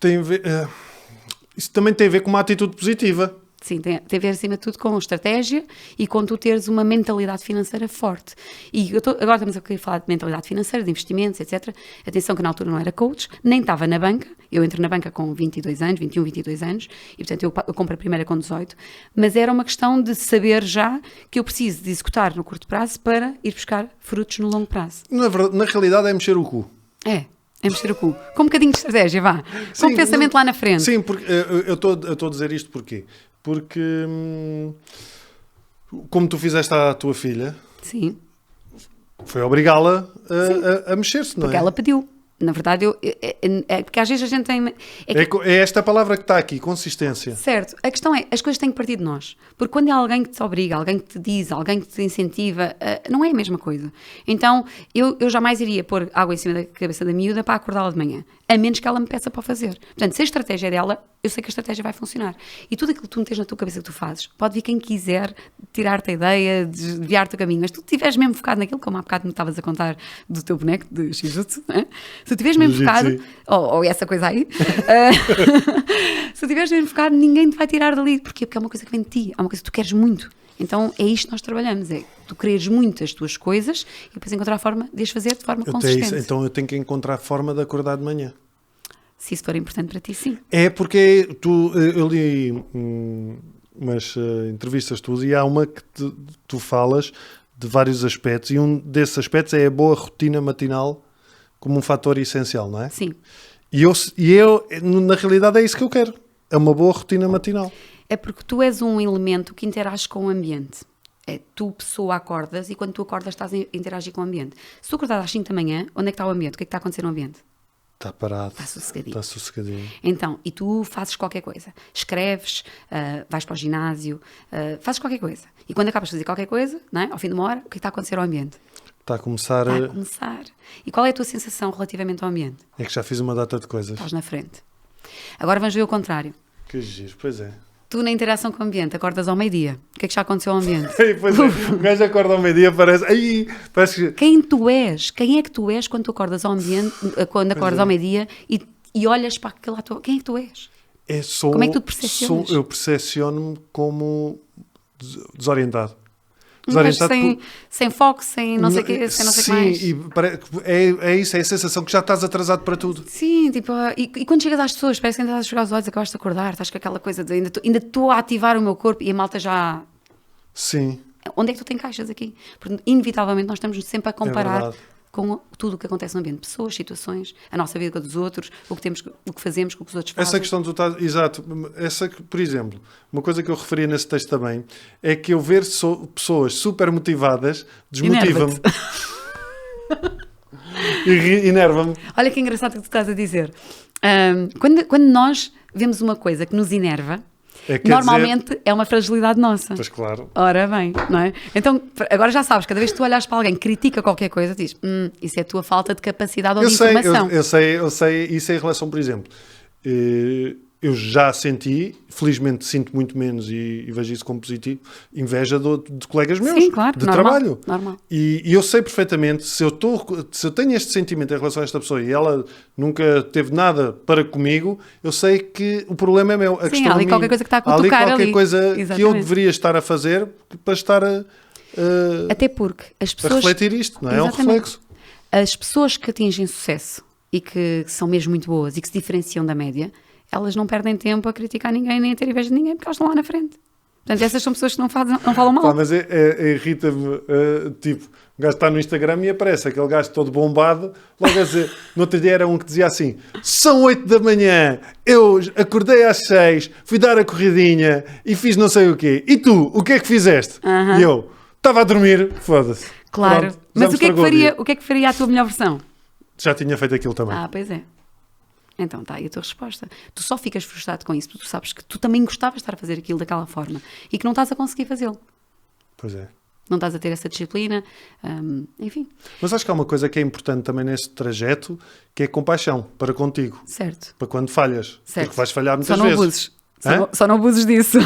Tem a ver, isso também tem a ver com uma atitude positiva. Sim, tem a ver acima de tudo com estratégia e com tu teres uma mentalidade financeira forte. E agora estamos aqui a falar de mentalidade financeira, de investimentos, etc. Atenção que na altura não era coach, nem estava na banca. Eu entro na banca com 22 anos, 21, 22 anos, e portanto eu compro a primeira com 18. Mas era uma questão de saber já que eu preciso de executar no curto prazo para ir buscar frutos no longo prazo. Na realidade é mexer o cu. É mexer o cu. Com um bocadinho de estratégia, vá. Com um pensamento lá na frente. Sim, porque eu estou a dizer isto porquê? Porque, como tu fizeste à tua filha, sim, foi obrigá-la a mexer-se, não é? Porque ela pediu. Na verdade, porque às vezes a gente tem... É esta palavra que está aqui, consistência. Certo. A questão é, as coisas têm que partir de nós. Porque quando há alguém que te obriga, alguém que te diz, alguém que te incentiva, não é a mesma coisa. Então, eu jamais iria pôr água em cima da cabeça da miúda para acordá-la de manhã. A menos que ela me peça para o fazer. Portanto, se a estratégia é dela, eu sei que a estratégia vai funcionar. E tudo aquilo que tu metes na tua cabeça que tu fazes, pode vir quem quiser tirar-te a ideia, desviar-te o caminho. Mas tu estiveres mesmo focado naquilo, como há bocado me estavas a contar do teu boneco de Shijutsu, não é? Se tu estiveres mesmo focado, ou essa coisa aí, se tu estiveres mesmo focado, ninguém te vai tirar dali. Porquê? Porque é uma coisa que vem de ti, é uma coisa que tu queres muito. Então é isto que nós trabalhamos, é tu quereres muito as tuas coisas e depois encontrar a forma de as fazer de forma consistente. Então eu tenho que encontrar a forma de acordar de manhã. Se isso for importante para ti, sim. É porque eu li umas entrevistas tuas e há uma que tu falas de vários aspectos e um desses aspectos é a boa rotina matinal como um fator essencial, não é? Sim. E eu, na realidade, é isso que eu quero. É uma boa rotina matinal. É porque tu és um elemento que interage com o ambiente. É, tu, pessoa, acordas e quando tu acordas estás a interagir com o ambiente. Se tu acordas às 5 da manhã, onde é que está o ambiente? O que é que está a acontecer no ambiente? Está parado. Está sossegadinho. Está sossegadinho. Então, e tu fazes qualquer coisa. Escreves, vais para o ginásio, fazes qualquer coisa. E quando acabas de fazer qualquer coisa, não é? Ao fim de uma hora, o que é que está a acontecer ao ambiente? Está a começar Está a começar. E qual é a tua sensação relativamente ao ambiente? É que já fiz uma data de coisas. Estás na frente. Agora vamos ver o contrário. Que giro, pois é. Tu, na interação com o ambiente, acordas ao meio-dia. O que é que já aconteceu ao ambiente? Pois é, o gajo acorda ao meio-dia, parece que... Quem tu és? Quem é que tu és quando tu acordas ao ambiente, quando acordas ao meio-dia e olhas para aquele ator? Quem é que tu és? Como é que tu te percepcionas? Eu percepciono-me como desorientado. Sem foco, sem não sei o quê, sem não sei o que mais. Sim, é isso, é a sensação que já estás atrasado para tudo. Sim, tipo, e quando chegas às pessoas, parece que ainda estás a chegar aos olhos, acabaste de acordar, estás com aquela coisa de ainda estou a ativar o meu corpo e a malta já... Sim. Onde é que tu te encaixas aqui? Porque, inevitavelmente, nós estamos sempre a comparar com tudo o que acontece no ambiente. Pessoas, situações, a nossa vida com a dos outros, o que fazemos, com o que os outros fazem. Essa questão exato. Por exemplo, uma coisa que eu referia nesse texto também é que eu ver pessoas super motivadas desmotiva-me. E enerva-me. Olha que engraçado que tu estás a dizer. Quando nós vemos uma coisa que nos enerva, normalmente é uma fragilidade nossa. Pois claro. Ora bem, não é? Então, agora já sabes, cada vez que tu olhas para alguém que critica qualquer coisa, dizes, isso é a tua falta de capacidade ou de informação. Eu sei, isso em relação, por exemplo, eu já senti, felizmente sinto muito menos e vejo isso como positivo, inveja de colegas meus. Sim, claro, de normal, trabalho. Normal. E eu sei perfeitamente, se eu tenho este sentimento em relação a esta pessoa e ela nunca teve nada para comigo, eu sei que o problema é meu. Sim, há ali qualquer coisa que está a cutucar ali. Há qualquer coisa Exatamente. que eu deveria estar a fazer para estar até porque as pessoas... a refletir isto, não é? Exatamente. É um reflexo. As pessoas que atingem sucesso e que são mesmo muito boas e que se diferenciam da média, elas não perdem tempo a criticar ninguém nem a ter inveja de ninguém porque elas estão lá na frente. Portanto, essas são pessoas que não falam mal. Mas irrita-me, tipo, o gajo está no Instagram e aparece aquele gajo todo bombado, logo a dizer, no outro dia era um que dizia assim, são 8 da manhã, eu acordei às 6, fui dar a corridinha e fiz não sei o quê. E tu, o que é que fizeste? E eu, estava a dormir, foda-se. Claro, pronto, mas o que é que faria a tua melhor versão? Já tinha feito aquilo também. Pois é. Então está aí a tua resposta. Tu só ficas frustrado com isso porque tu sabes que tu também gostavas de estar a fazer aquilo daquela forma e que não estás a conseguir fazê-lo. Pois é. Não estás a ter essa disciplina, enfim. Mas acho que há uma coisa que é importante também nesse trajeto, que é compaixão para contigo. Certo. Para quando falhas. Certo. Porque vais falhar muitas só não vezes. Abuses. Só não abuses disso.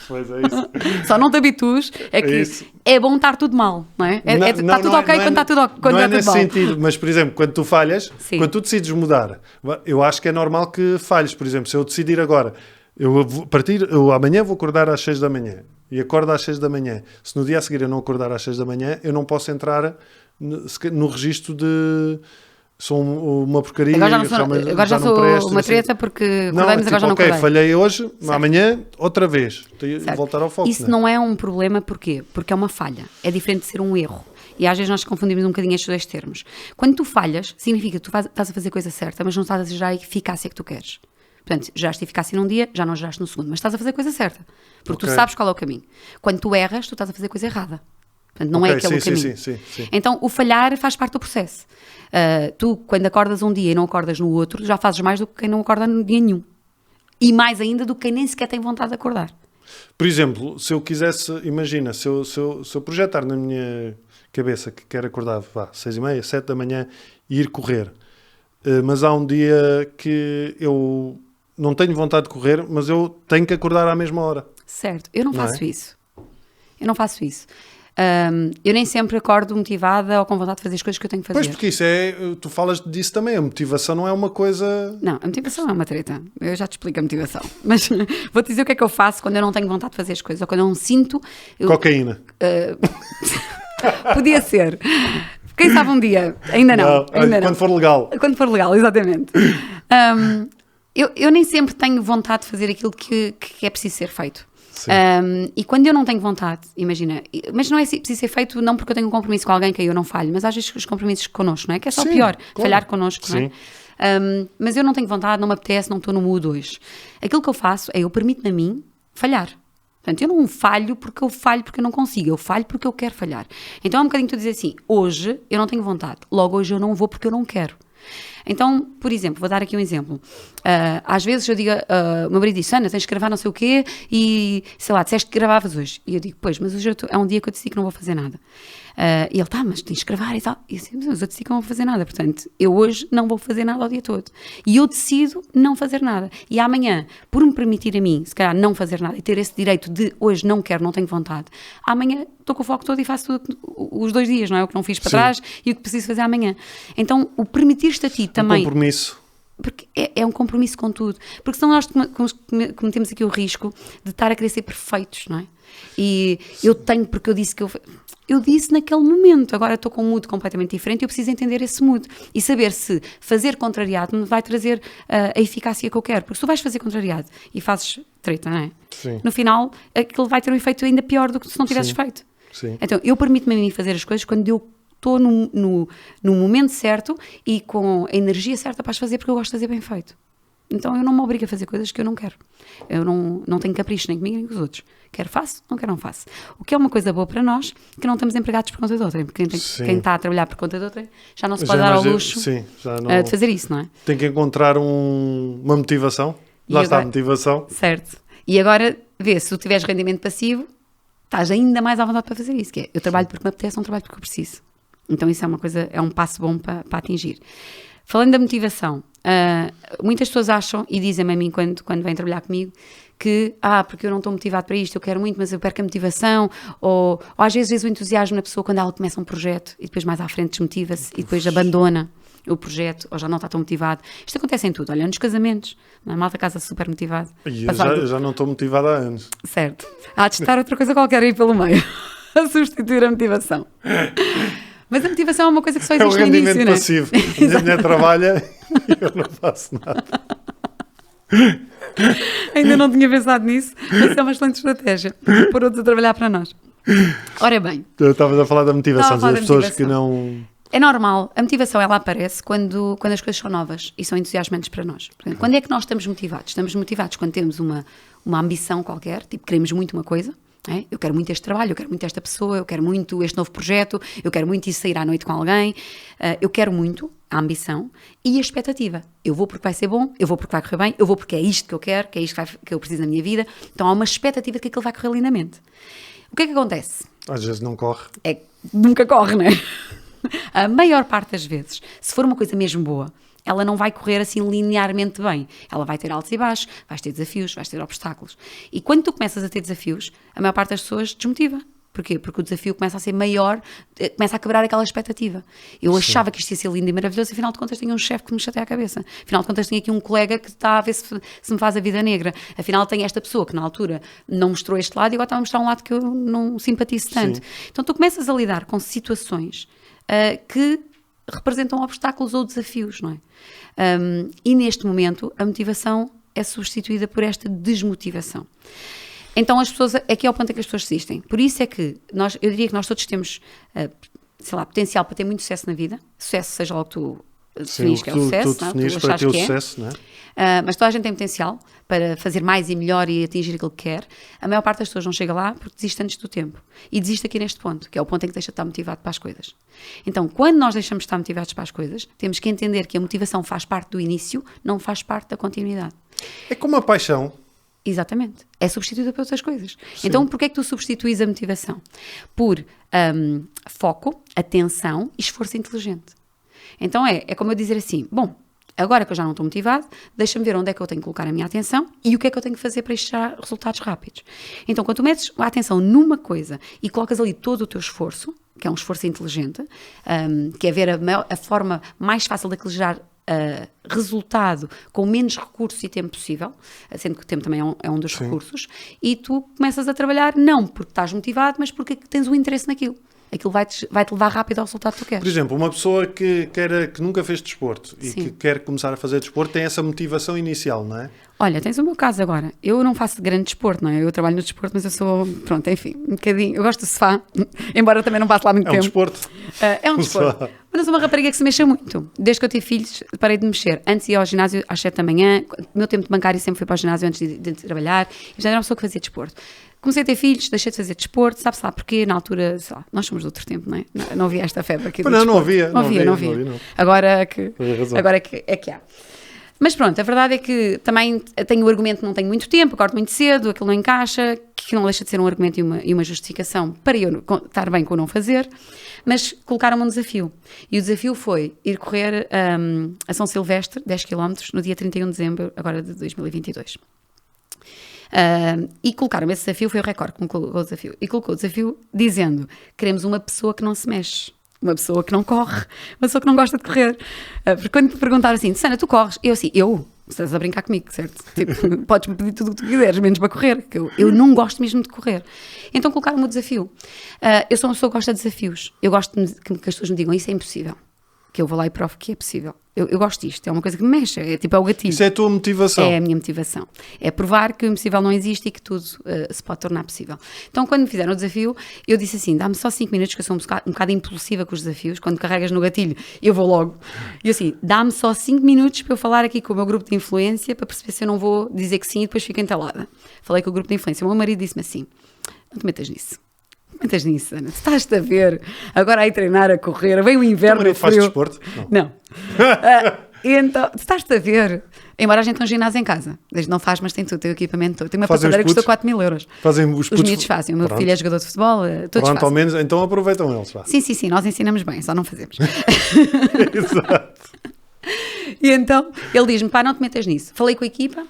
Pois é isso. Só não te habitues, é que é bom estar tudo mal, não é? Está tudo ok quando está tudo mal. Não é nesse sentido, mas por exemplo, quando tu falhas, quando tu decides mudar, eu acho que é normal que falhes. Por exemplo, se eu decidir agora, eu amanhã vou acordar às 6 da manhã e acordo às 6 da manhã. Se no dia a seguir eu não acordar às 6 da manhã, eu não posso entrar no registro de... Sou uma porcaria. Agora já sou uma treta porque acordamos, agora já não acordei. Ok, falhei hoje, amanhã outra vez. Voltar ao foco. Isso não é um problema, porquê? Porque é uma falha. É diferente de ser um erro. E às vezes nós confundimos um bocadinho estes dois termos. Quando tu falhas, significa que tu estás a fazer a coisa certa, mas não estás a gerar a eficácia que tu queres. Portanto, geraste eficácia num dia, já não geraste no segundo, mas estás a fazer a coisa certa. Porque tu sabes qual é o caminho. Quando tu erras, tu estás a fazer a coisa errada. Portanto, não é aquele o caminho. Sim. Então, o falhar faz parte do processo. Tu, quando acordas um dia e não acordas no outro, já fazes mais do que quem não acorda no dia nenhum. E mais ainda do que quem nem sequer tem vontade de acordar. Por exemplo, se eu quisesse, imagina, se eu projetar na minha cabeça que quero acordar 6h30, 7 da manhã e ir correr, mas há um dia que eu não tenho vontade de correr, mas eu tenho que acordar à mesma hora. Certo, eu não faço isso. Eu não faço isso. Eu nem sempre acordo motivada ou com vontade de fazer as coisas que eu tenho que fazer. Pois, porque isso tu falas disso também, a motivação não é uma coisa... Não, a motivação é uma treta, eu já te explico a motivação, mas vou-te dizer o que é que eu faço quando eu não tenho vontade de fazer as coisas, ou quando eu não sinto... Cocaína. Podia ser. Quem sabe um dia? Ainda não. Ainda não. Quando for legal. Quando for legal, exatamente. Eu nem sempre tenho vontade de fazer aquilo que é preciso ser feito. E quando eu não tenho vontade, imagina, mas não é preciso ser feito não porque eu tenho um compromisso com alguém que eu não falho, mas às vezes os compromissos connosco, não é? Que é só pior, claro. Falhar connosco, não é? Mas eu não tenho vontade, não me apetece, não estou no mood hoje. Aquilo que eu faço é, eu permito-me a mim falhar. Portanto, eu não falho porque eu não consigo, eu falho porque eu quero falhar. Então é um bocadinho tu dizer assim, hoje eu não tenho vontade, logo hoje eu não vou porque eu não quero. Então, por exemplo, vou dar aqui um exemplo. Às vezes eu digo, o meu marido diz, Ana, tens de gravar não sei o quê e, sei lá, disseste que gravavas hoje. E eu digo, pois, mas hoje é um dia que eu decidi que não vou fazer nada. E ele, mas tens de gravar e tal. E eu disse, mas eu decidi que não vou fazer nada. Portanto, eu hoje não vou fazer nada o dia todo. E eu decido não fazer nada. E amanhã, por me permitir a mim, se calhar, não fazer nada e ter esse direito de hoje não quero, não tenho vontade, amanhã estou com o foco todo e faço tudo os 2 dias, não é? O que não fiz para trás e o que preciso fazer amanhã. Então, o permitir-te a ti também... compromisso. Porque é um compromisso com tudo. Porque senão nós cometemos aqui o risco de estar a querer ser perfeitos, não é? E eu tenho, porque eu disse que eu disse naquele momento, agora estou com um mood completamente diferente e eu preciso entender esse mood e saber se fazer contrariado me vai trazer a eficácia que eu quero. Porque se tu vais fazer contrariado e fazes treta, não é? Sim. No final, aquilo vai ter um efeito ainda pior do que se não tivesses feito. Sim. Então, eu permito-me a mim fazer as coisas quando eu estou no momento certo e com a energia certa para as fazer, porque eu gosto de fazer bem feito. Então eu não me obrigo a fazer coisas que eu não quero. Eu não tenho capricho nem comigo nem com os outros. Quero faço, não quero não faço. O que é uma coisa boa para nós, que não estamos empregados por conta de outrem. Porque quem está a trabalhar por conta de outrem já não se pode dar ao luxo de fazer isso, não é? Tem que encontrar uma motivação. Lá está a motivação. Certo. E agora, vê, se tu tiveres rendimento passivo, estás ainda mais à vontade para fazer isso. Que é, eu trabalho porque me apetece, não trabalho porque eu preciso. Então isso é uma coisa, é um passo bom para atingir. Falando da motivação, muitas pessoas acham e dizem-me a mim quando vêm trabalhar comigo que, porque eu não estou motivado para isto, eu quero muito, mas eu perco a motivação, ou às vezes o entusiasmo na pessoa quando ela começa um projeto e depois mais à frente desmotiva-se e depois abandona o projeto, ou já não está tão motivado. Isto acontece em tudo, olha, nos casamentos, não é? Malta casa super motivado. E eu já não estou motivado há anos. Certo. Há de estar outra coisa qualquer aí pelo meio, a substituir a motivação. Mas a motivação é uma coisa que só existe no início, não é? É um rendimento passivo. A minha mulher trabalha e eu não faço nada. Ainda não tinha pensado nisso, mas é uma excelente estratégia. Pôr outros a trabalhar para nós. Ora bem. Estavas a falar da motivação das pessoas que não... É normal. A motivação, ela aparece quando as coisas são novas e são entusiasmantes para nós. Portanto, quando é que nós estamos motivados? Estamos motivados quando temos uma ambição qualquer, tipo, queremos muito uma coisa. Eu quero muito este trabalho, eu quero muito esta pessoa, eu quero muito este novo projeto, eu quero muito ir sair à noite com alguém, eu quero muito a ambição e a expectativa. Eu vou porque vai ser bom, eu vou porque vai correr bem, eu vou porque é isto que eu quero, que é isto que eu preciso na minha vida. Então há uma expectativa de que aquilo vai correr lindamente. O que é que acontece? Às vezes não corre. Nunca corre, não é? A maior parte das vezes, se for uma coisa mesmo boa, ela não vai correr assim linearmente bem. Ela vai ter altos e baixos, vais ter desafios, vais ter obstáculos. E quando tu começas a ter desafios, a maior parte das pessoas desmotiva. Porquê? Porque o desafio começa a ser maior, começa a quebrar aquela expectativa. Eu achava que isto ia ser lindo e maravilhoso, afinal de contas tenho um chefe que me chateia a cabeça. Afinal de contas tenho aqui um colega que está a ver se me faz a vida negra. Afinal tenho esta pessoa que na altura não mostrou este lado e agora está a mostrar um lado que eu não simpatizo tanto. Sim. Então tu começas a lidar com situações que representam obstáculos ou desafios, não é? E neste momento a motivação é substituída por esta desmotivação. Então as pessoas, aqui é o ponto em que as pessoas desistem. Por isso é que eu diria que nós todos temos, sei lá, potencial para ter muito sucesso na vida. Sucesso, seja lá o que tu definis que é o sucesso. Tu definis para ter o sucesso, não é? Mas toda a gente tem potencial para fazer mais e melhor e atingir aquilo que quer. A maior parte das pessoas não chega lá porque desiste antes do tempo. E desiste aqui neste ponto, que é o ponto em que deixa de estar motivado para as coisas. Então, quando nós deixamos de estar motivados para as coisas, temos que entender que a motivação faz parte do início, não faz parte da continuidade. É como a paixão. Exatamente. É substituída por outras coisas. Sim. Então, porquê é que tu substituís a motivação? Por foco, atenção e esforço inteligente. Então, é como eu dizer assim, bom, agora que eu já não estou motivado, deixa-me ver onde é que eu tenho que colocar a minha atenção e o que é que eu tenho que fazer para isto gerar resultados rápidos. Então, quando tu metes a atenção numa coisa e colocas ali todo o teu esforço, que é um esforço inteligente, que é ver a forma mais fácil de gerar resultado com menos recursos e tempo possível, sendo que o tempo também é um dos Sim. recursos, e tu começas a trabalhar não porque estás motivado, mas porque tens um interesse naquilo. aquilo vai-te levar rápido ao resultado que tu queres. Por exemplo, uma pessoa que nunca fez desporto e Sim. que quer começar a fazer desporto tem essa motivação inicial, não é? Olha, tens o meu caso agora. Eu não faço grande desporto, não é? Eu trabalho no desporto, mas eu sou, pronto, enfim, um bocadinho. Eu gosto do sofá, embora também não passe lá muito É um tempo. desporto. É um desporto. Sofá. Mas eu sou uma rapariga que se mexa muito. Desde que eu tive filhos, parei de mexer. Antes ia ao ginásio às 7 da manhã. O meu tempo de bancário sempre foi para o ginásio antes de trabalhar. Eu já era uma pessoa que fazia desporto. Comecei a ter filhos, deixei de fazer desporto. Sabe-se lá porquê? Na altura, sei lá, nós somos de outro tempo, não é? Não havia esta febre aqui do Não, não desporto. havia. Não havia. Agora é que há. Mas pronto, a verdade é que também tenho o argumento que não tenho muito tempo, acordo muito cedo, aquilo não encaixa, que não deixa de ser um argumento e uma justificação para eu estar bem com o não fazer, mas colocaram-me um desafio. E o desafio foi ir correr a São Silvestre, 10 km, no dia 31 de dezembro, agora de 2022. E colocaram-me esse desafio, foi o recorde que me colocou o desafio. E colocou o desafio dizendo: queremos uma pessoa que não se mexe. Uma pessoa que não corre, uma pessoa que não gosta de correr. Porque quando te perguntaram assim, Susana, tu corres? Eu assim, estás a brincar comigo, certo? Tipo, podes-me pedir tudo o que tu quiseres, menos para correr, que eu não gosto mesmo de correr. Então colocaram-me o desafio. Eu sou uma pessoa que gosta de desafios. Eu gosto que as pessoas me digam, isso é impossível. Que eu vou lá e provo que é possível. Eu gosto disto, é uma coisa que me mexe, é o gatilho. Isso é a tua motivação? É a minha motivação. É provar que o impossível não existe e que tudo se pode tornar possível. Então, quando me fizeram o desafio, eu disse assim, dá-me só 5 minutos, que eu sou um bocado impulsiva com os desafios. Quando carregas no gatilho, eu vou logo. E assim, dá-me só 5 minutos para eu falar aqui com o meu grupo de influência, para perceber se eu não vou dizer que sim e depois fico entalada. Falei com o grupo de influência. O meu marido disse-me assim, não te metas nisso. Metas nisso, Ana. Estás-te a ver agora aí treinar, a correr, vem o inverno, Tu faz desporto? Não. Então, estás-te a ver, embora a gente tenha um ginásio em casa, desde não faz, mas tem tudo, tem o equipamento todo, tem uma passadeira que custa 4.000 euros. Fazem os miúdos fazem, o meu filho é jogador de futebol, todos Pronto, fazem. ao menos, então aproveitam eles. Vá. Sim, nós ensinamos bem, só não fazemos. Exato. E então, ele diz-me, pá, não te metas nisso. Falei com a equipa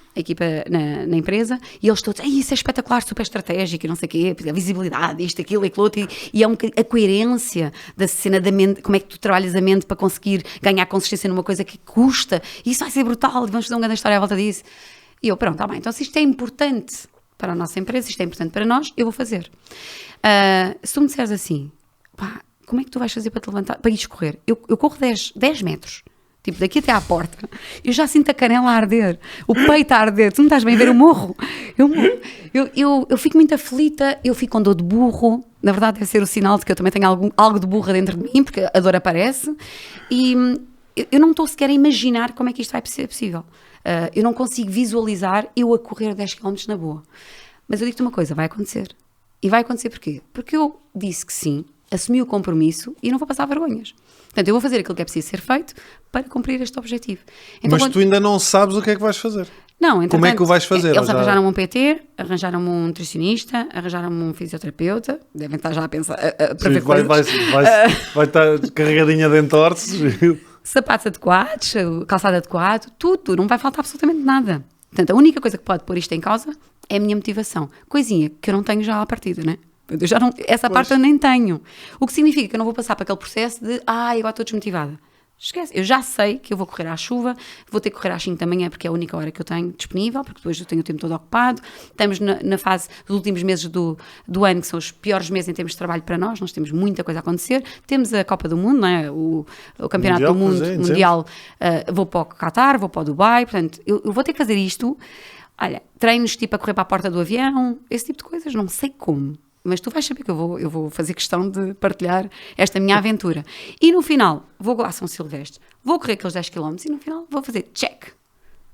na empresa, e eles todos, isso é espetacular, super estratégico, e não sei o quê, a visibilidade, isto, aquilo, aquilo outro, e é a coerência da cena da mente, como é que tu trabalhas a mente para conseguir ganhar consistência numa coisa que custa, e isso vai ser brutal, vamos fazer uma grande história à volta disso. E eu, pronto, tá bem, então se isto é importante para a nossa empresa, se isto é importante para nós, eu vou fazer. Se tu me disseres assim, pá, como é que tu vais fazer para te levantar, para ires correr? Eu corro 10 metros. Tipo, daqui até à porta, eu já sinto a canela a arder, o peito a arder, tu não estás bem a ver, eu morro. Eu fico muito aflita, eu fico com dor de burro, na verdade deve ser o sinal de que eu também tenho algo de burra dentro de mim, porque a dor aparece, e eu não estou sequer a imaginar como é que isto vai ser possível. Eu não consigo visualizar eu a correr 10 km na boa. Mas eu digo-te uma coisa, vai acontecer. E vai acontecer porquê? Porque eu disse que sim, assumi o compromisso e não vou passar vergonhas. Portanto, eu vou fazer aquilo que é preciso ser feito para cumprir este objetivo. Então, mas tu ainda não sabes o que é que vais fazer. Não, como é que o vais fazer? Eles arranjaram um PT, arranjaram um nutricionista, arranjaram um fisioterapeuta, devem estar já a pensar, para ver coisas. Vai estar carregadinha de entorces. Sapatos adequados, calçado adequado, tudo, não vai faltar absolutamente nada. Portanto, a única coisa que pode pôr isto em causa é a minha motivação. Coisinha que eu não tenho já à partida, né? Eu já não, essa parte eu nem tenho. O que significa que eu não vou passar para aquele processo de agora estou desmotivada. Esquece, eu já sei que eu vou correr à chuva, vou ter que correr às 5 da manhã porque é a única hora que eu tenho disponível, porque depois eu tenho o tempo todo ocupado. Estamos na fase dos últimos meses do ano, que são os piores meses em termos de trabalho para nós temos muita coisa a acontecer. Temos a Copa do Mundo, não é? O Campeonato do Mundo Mundial, vou para o Qatar, vou para o Dubai, portanto, eu vou ter que fazer isto. Olha, treinos tipo a correr para a porta do avião, esse tipo de coisas, não sei como. Mas tu vais saber que eu vou fazer questão de partilhar esta minha aventura. E no final, vou lá a São Silvestre, vou correr aqueles 10 km e no final vou fazer check.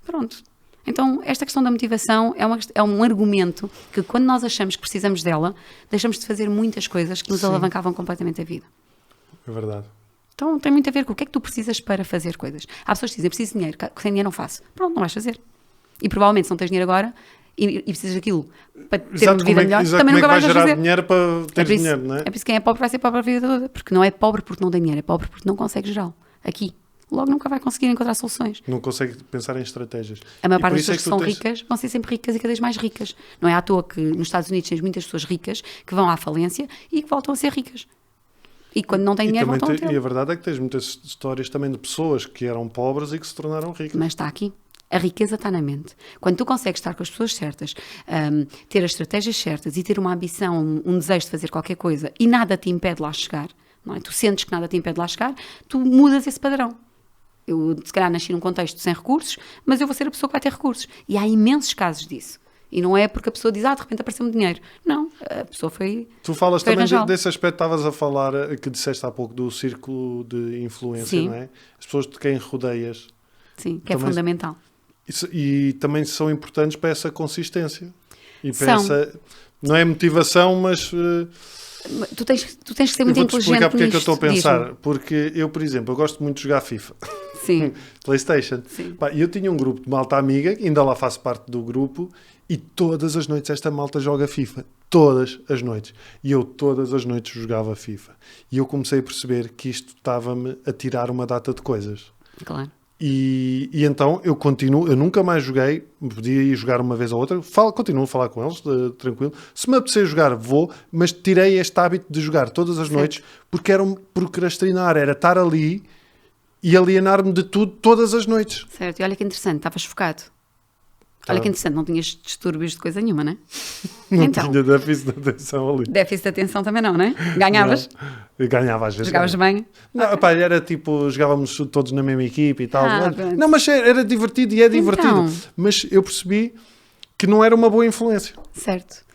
Pronto. Então, esta questão da motivação é um argumento que quando nós achamos que precisamos dela, deixamos de fazer muitas coisas que nos alavancavam completamente a vida. É verdade. Então, tem muito a ver com o que é que tu precisas para fazer coisas. Há pessoas que dizem, eu preciso de dinheiro, sem dinheiro não faço. Pronto, não vais fazer. E provavelmente, se não tens dinheiro agora, e precisas daquilo para ter uma vida melhor, também nunca vais gerar fazer. Dinheiro para ter dinheiro, não é? É por isso que quem é pobre vai ser pobre a vida toda, porque não é pobre porque não tem dinheiro, é pobre porque não consegue gerá-lo. Aqui. Logo nunca vai conseguir encontrar soluções. Não consegue pensar em estratégias. A maior parte das pessoas que são ricas vão ser sempre ricas e cada vez mais ricas. Não é à toa que nos Estados Unidos tens muitas pessoas ricas que vão à falência e que voltam a ser ricas. E quando não têm dinheiro voltam a ter. E a verdade é que tens muitas histórias também de pessoas que eram pobres e que se tornaram ricas. Mas está aqui. A riqueza está na mente. Quando tu consegues estar com as pessoas certas, ter as estratégias certas e ter uma ambição, um desejo de fazer qualquer coisa e nada te impede lá chegar, não é? Tu sentes que nada te impede lá chegar, tu mudas esse padrão. Eu, se calhar, nasci num contexto sem recursos, mas eu vou ser a pessoa que vai ter recursos. E há imensos casos disso. E não é porque a pessoa diz, de repente apareceu-me dinheiro. Não, a pessoa foi... Tu falas foi também arranjá-lo. desse aspecto, estavas a falar, que disseste há pouco, do círculo de influência, Sim. não é? As pessoas de quem rodeias. Sim, que é Também- fundamental. E também são importantes para essa consistência. E para São. essa... Não é motivação, mas... Tu tens que ser eu muito vou-te inteligente explicar porque é que eu nisto. estou a pensar. Diz-me. Porque eu, por exemplo, eu gosto muito de jogar FIFA. Sim, PlayStation. Sim. Pá, eu tinha um grupo de malta amiga, ainda lá faço parte do grupo, e todas as noites esta malta joga FIFA. Todas as noites. E eu todas as noites jogava FIFA. E eu comecei a perceber que isto estava-me a tirar uma data de coisas. claro. E então eu continuo, eu nunca mais joguei, podia ir jogar uma vez ou outra, continuo a falar com eles, tranquilo. Se me apetecer jogar, vou, mas tirei este hábito de jogar todas as noites porque era procrastinar, era estar ali e alienar-me de tudo todas as noites. Certo, e olha que interessante, estavas focado. Olha que interessante, não tinhas distúrbios de coisa nenhuma, não é? Não Então, tinha déficit de atenção ali. déficit de atenção também não, não é? Ganhavas? Não. Eu ganhava às vezes. Jogavas bem? Não, pá, era tipo, jogávamos todos na mesma equipe e tal. Pronto. Não, mas era divertido e é divertido. Então. Mas eu percebi que não era uma boa influência. Certo.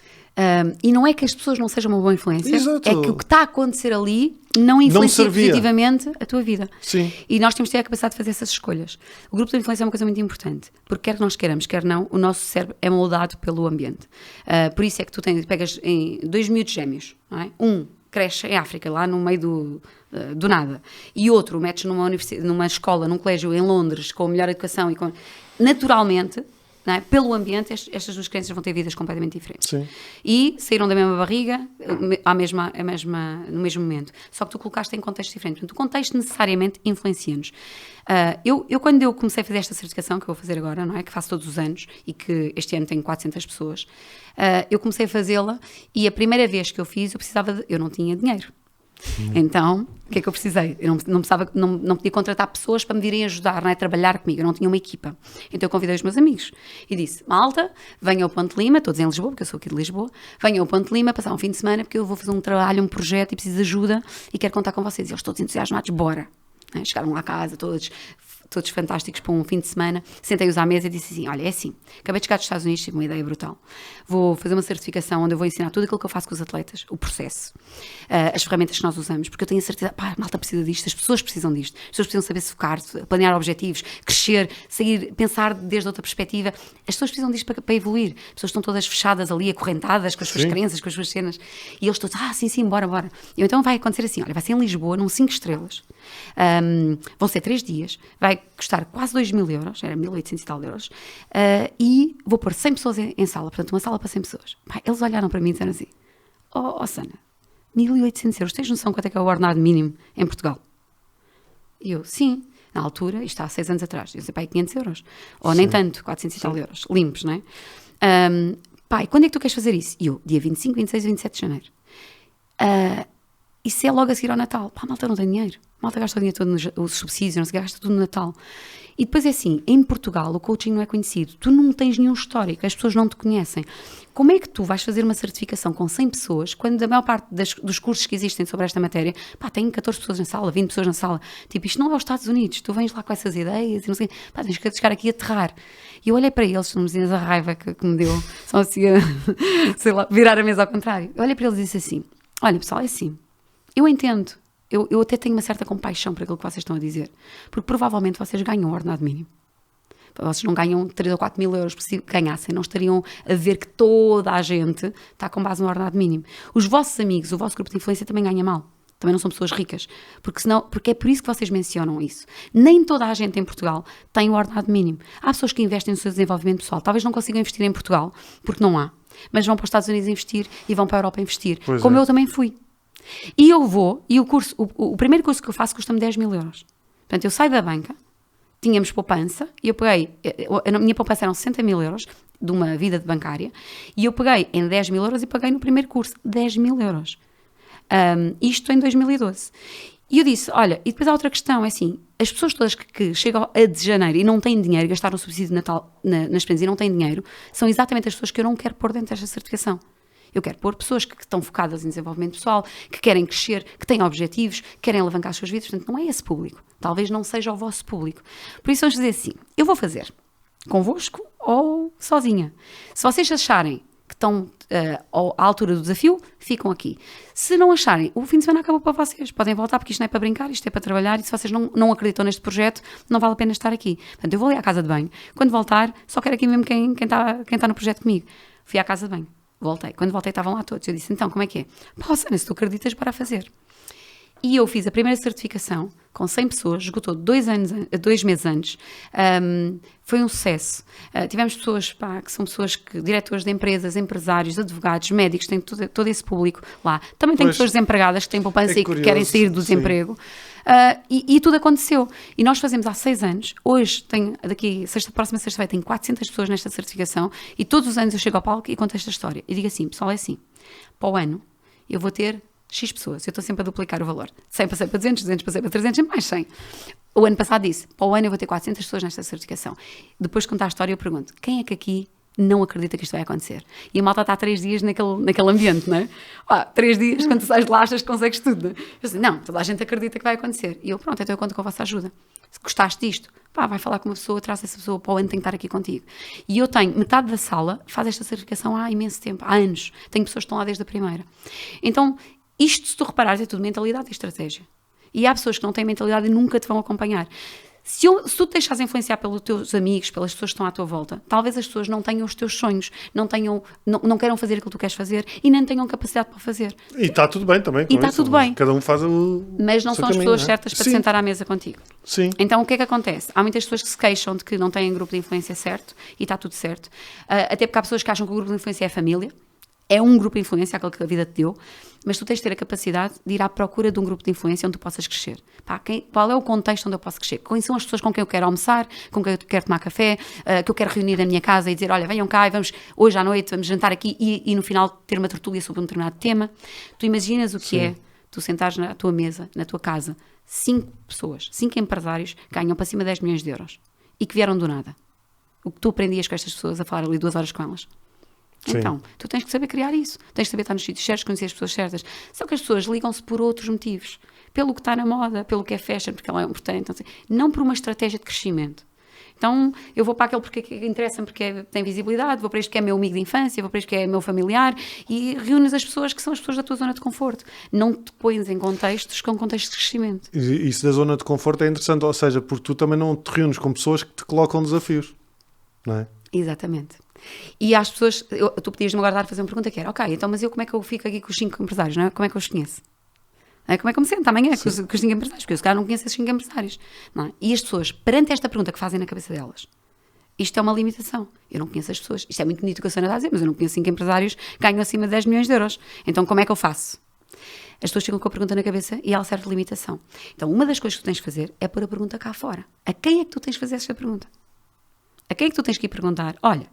E não é que as pessoas não sejam uma boa influência, Exato. é que o que está a acontecer ali não influencia servia. positivamente a tua vida. Sim. E nós temos de ter a capacidade de fazer essas escolhas. O grupo de influência é uma coisa muito importante, porque quer que nós queiramos, quer não, o nosso cérebro é moldado pelo ambiente. Por isso é que tu pegas em 2 miúdos gêmeos, não é? Um cresce em África, lá no meio do nada, e outro metes numa escola, num colégio em Londres, com a melhor educação e naturalmente, não é? Pelo ambiente, estas duas crianças vão ter vidas completamente diferentes. Sim. E saíram da mesma barriga no mesmo momento. Só que tu colocaste em contextos diferentes. Portanto, o contexto necessariamente influencia-nos. Quando eu comecei a fazer esta certificação, que eu vou fazer agora, não é? Que faço todos os anos e que este ano tenho 400 pessoas, eu comecei a fazê-la e a primeira vez que eu fiz, eu não tinha dinheiro. Então, o que é que eu precisei? Eu não podia contratar pessoas para me virem ajudar, não é? Trabalhar comigo, eu não tinha uma equipa. Então eu convidei os meus amigos e disse, malta, venham ao Ponte Lima, todos em Lisboa, porque eu sou aqui de Lisboa, venham ao Ponte Lima passar um fim de semana porque eu vou fazer um trabalho, um projeto e preciso de ajuda e quero contar com vocês. E eles todos entusiasmados, bora! Chegaram lá a casa, todos fantásticos para um fim de semana, sentei-os à mesa e disse assim, olha, é assim, acabei de chegar dos Estados Unidos, tive uma ideia brutal, vou fazer uma certificação onde eu vou ensinar tudo aquilo que eu faço com os atletas, o processo, as ferramentas que nós usamos, porque eu tenho a certeza, a malta precisa disto, as pessoas precisam disto, as pessoas precisam saber se focar, planear objetivos, crescer, sair, pensar desde outra perspectiva, as pessoas precisam disto para evoluir, as pessoas estão todas fechadas ali, acorrentadas com as suas crenças, com as suas cenas, e eles todos, sim, bora. E então vai acontecer assim, olha, vai ser em Lisboa, num 5 estrelas, vão ser 3 dias, vai custar quase 2.000 euros, era 1.800 e tal euros, e vou pôr 100 pessoas em sala, portanto uma sala para 100 pessoas. Pai, eles olharam para mim e disseram assim, Sana, 1.800 euros, tens noção quanto é que é o ordenado mínimo em Portugal? E eu, sim, na altura, isto há 6 anos atrás, eu disse, pai, 500 euros, ou nem tanto, 400 e tal euros, limpos, não é? Pai, quando é que tu queres fazer isso? E eu, dia 25, 26 e 27 de janeiro. Isso é logo a seguir ao Natal. Pá, a malta não tem dinheiro. A malta gasta o dinheiro todo nos subsídios, não se gasta tudo no Natal. E depois é assim, em Portugal o coaching não é conhecido. Tu não tens nenhum histórico, as pessoas não te conhecem. Como é que tu vais fazer uma certificação com 100 pessoas, quando a maior parte dos cursos que existem sobre esta matéria, pá, tem 14 pessoas na sala, 20 pessoas na sala. Tipo, isto não é os Estados Unidos. Tu vens lá com essas ideias e não sei, pá, tens que chegar aqui a aterrar. E eu olhei para eles, não me dizias a raiva que me deu, só assim, sei lá, virar a mesa ao contrário. Eu olhei para eles e disse assim, olha pessoal, é assim, eu entendo, eu até tenho uma certa compaixão por aquilo que vocês estão a dizer, porque provavelmente vocês ganham o ordenado mínimo. Vocês não ganham 3 ou 4 mil euros, porque se ganhassem, não estariam a ver que toda a gente está com base no ordenado mínimo. Os vossos amigos, o vosso grupo de influência também ganha mal. Também não são pessoas ricas. Porque é por isso que vocês mencionam isso. Nem toda a gente em Portugal tem o ordenado mínimo. Há pessoas que investem no seu desenvolvimento pessoal. Talvez não consigam investir em Portugal, porque não há. Mas vão para os Estados Unidos investir e vão para a Europa investir. Pois como é. eu também fui. E eu vou, e o primeiro curso que eu faço custa-me 10 mil euros. Portanto, eu saio da banca, tínhamos poupança, e eu peguei, a minha poupança eram 60 mil euros, de uma vida de bancária, e eu peguei em 10 mil euros e paguei no primeiro curso 10 mil euros. Isto em 2012. E eu disse, olha, e depois há outra questão, é assim, as pessoas todas que chegam a de janeiro e não têm dinheiro, gastaram o subsídio de Natal nas prendas e não têm dinheiro, são exatamente as pessoas que eu não quero pôr dentro desta certificação. Eu quero pôr pessoas que estão focadas em desenvolvimento pessoal, que querem crescer, que têm objetivos, que querem alavancar as suas vidas. Portanto, não é esse público. Talvez não seja o vosso público. Por isso, vamos dizer assim, eu vou fazer convosco ou sozinha. Se vocês acharem que estão à altura do desafio, ficam aqui. Se não acharem, o fim de semana acabou para vocês. Podem voltar, porque isto não é para brincar, isto é para trabalhar, e se vocês não acreditam neste projeto, não vale a pena estar aqui. Portanto, eu vou ali à casa de banho. Quando voltar, só quero aqui mesmo quem está no projeto comigo. Fui à casa de banho. Voltei. Quando voltei, estavam lá todos. Eu disse, então, como é que é? Pá, Sana, se tu acreditas, para fazer. E eu fiz a primeira certificação com 100 pessoas, esgotou 2 meses antes, foi um sucesso. Tivemos pessoas, que são pessoas diretores de empresas, empresários, advogados, médicos, tem todo esse público lá. Também tem pessoas desempregadas que têm poupança e que querem sair do desemprego. E tudo aconteceu. E nós fazemos há 6 anos. Hoje, próxima sexta-feira, tenho 400 pessoas nesta certificação e todos os anos eu chego ao palco e conto esta história. E digo assim, pessoal, é assim, para o ano eu vou ter X pessoas, eu estou sempre a duplicar o valor. 100 passei para 200, 200 passei para 300, mais 100. O ano passado disse, para o ano eu vou ter 400 pessoas nesta certificação. Depois de contar a história eu pergunto, quem é que aqui não acredita que isto vai acontecer? E a malta está há 3 dias naquele ambiente, não é? 3 dias, quando tu sais de lá achas que consegues tudo, não é? Eu disse, não, toda a gente acredita que vai acontecer. E eu, pronto, então eu conto com a vossa ajuda. Se gostaste disto, vai falar com uma pessoa, traz essa pessoa, para o ano tem que estar aqui contigo. E eu tenho, metade da sala faz esta certificação há imenso tempo, há anos. Tenho pessoas que estão lá desde a primeira. Então, isto, se tu reparares, é tudo mentalidade e estratégia. E há pessoas que não têm mentalidade e nunca te vão acompanhar. Se tu te deixares influenciar pelos teus amigos, pelas pessoas que estão à tua volta, talvez as pessoas não tenham os teus sonhos, não queiram fazer aquilo que tu queres fazer e nem tenham capacidade para fazer. E está tudo bem também. E está tudo bem. Cada um faz Mas não são as pessoas certas para te sentar à mesa contigo. Sim. Então, o que é que acontece? Há muitas pessoas que se queixam de que não têm grupo de influência certo e está tudo certo. Até porque há pessoas que acham que o grupo de influência é a família. É um grupo de influência, aquele que a vida te deu, mas tu tens de ter a capacidade de ir à procura de um grupo de influência onde tu possas crescer. Qual é o contexto onde eu posso crescer? Quem são as pessoas com quem eu quero almoçar, com quem eu quero tomar café, que eu quero reunir na minha casa e dizer, olha, venham cá e vamos, hoje à noite, vamos jantar aqui e no final ter uma tertúlia sobre um determinado tema. Tu imaginas o que é tu sentares na tua mesa, na tua casa, 5 pessoas, 5 empresários que ganham para cima de 10 milhões de euros e que vieram do nada. O que tu aprendias com estas pessoas a falar ali 2 horas com elas? Então, tu tens que saber criar isso. Tens que saber estar nos sítios certos, conhecer as pessoas certas. Só que as pessoas ligam-se por outros motivos. Pelo que está na moda, pelo que é fashion, porque ela é importante. Não por uma estratégia de crescimento. Então, eu vou para aquele porque interessa-me, porque tem visibilidade, vou para este que é meu amigo de infância, vou para este que é meu familiar e reúnes as pessoas que são as pessoas da tua zona de conforto. Não te pões em contextos com contextos de crescimento. E isso da zona de conforto é interessante, ou seja, porque tu também não te reúnes com pessoas que te colocam desafios, não é? Exatamente. E às pessoas, tu podias-me agora fazer uma pergunta que era, ok, então mas eu como é que eu fico aqui com os 5 empresários, não é? Como é que eu os conheço? Como é que eu me sento amanhã com os 5 empresários? Porque eu se calhar não conheço esses 5 empresários. Não é? E as pessoas, perante esta pergunta que fazem na cabeça delas, isto é uma limitação. Eu não conheço as pessoas. Isto é muito bonito o que a Sana está a dizer, mas eu não conheço 5 empresários que ganham acima de 10 milhões de euros. Então como é que eu faço? As pessoas ficam com a pergunta na cabeça e ela serve de limitação. Então uma das coisas que tu tens de fazer é pôr a pergunta cá fora. A quem é que tu tens de fazer esta pergunta? A quem é que tu tens que ir perguntar? Olha,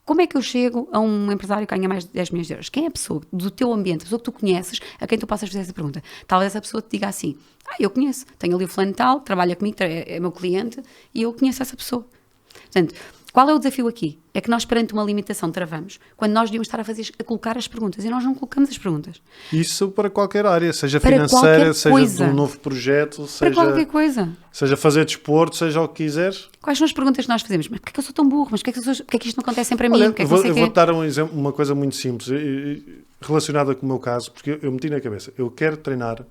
como é que eu chego a um empresário que ganha mais de 10 milhões de euros? Quem é a pessoa do teu ambiente, a pessoa que tu conheces, a quem tu possas fazer essa pergunta? Talvez a pessoa te diga assim, eu conheço, tenho ali o fulano tal, trabalha comigo, é meu cliente e eu conheço essa pessoa. Portanto, qual é o desafio aqui? É que nós perante uma limitação travamos, quando nós devíamos estar a colocar as perguntas e nós não colocamos as perguntas. Isso para qualquer área, seja financeira, seja de um novo projeto, para qualquer coisa. Seja fazer desporto, seja o que quiseres. Quais são as perguntas que nós fazemos? Mas porquê é que eu sou tão burro? Mas porquê é que isto não acontece sempre a mim? Olha, eu vou-te dar um exemplo, uma coisa muito simples, relacionada com o meu caso, porque eu meti na cabeça, eu quero treinar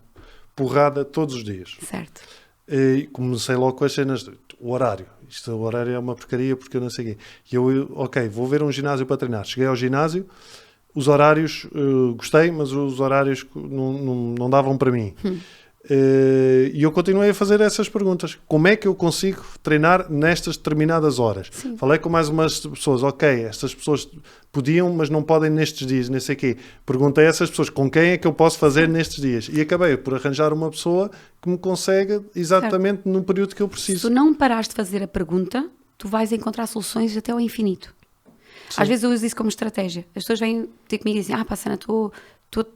porrada todos os dias. Certo. E comecei logo com as cenas, o horário. O horário é uma porcaria porque eu não sei o quê. E eu, ok, vou ver um ginásio para treinar. Cheguei ao ginásio, os horários, gostei, mas os horários não davam para mim. E eu continuei a fazer essas perguntas. Como é que eu consigo treinar nestas determinadas horas? Sim. Falei com mais umas pessoas. Ok, estas pessoas podiam, mas não podem nestes dias, nem sei o quê. Perguntei a essas pessoas com quem é que eu posso fazer nestes dias. E acabei por arranjar uma pessoa que me consegue exatamente no período que eu preciso. Se tu não parares de fazer a pergunta, tu vais encontrar soluções até ao infinito. Sim. Às vezes eu uso isso como estratégia. As pessoas vêm ter comigo e dizem, Sana,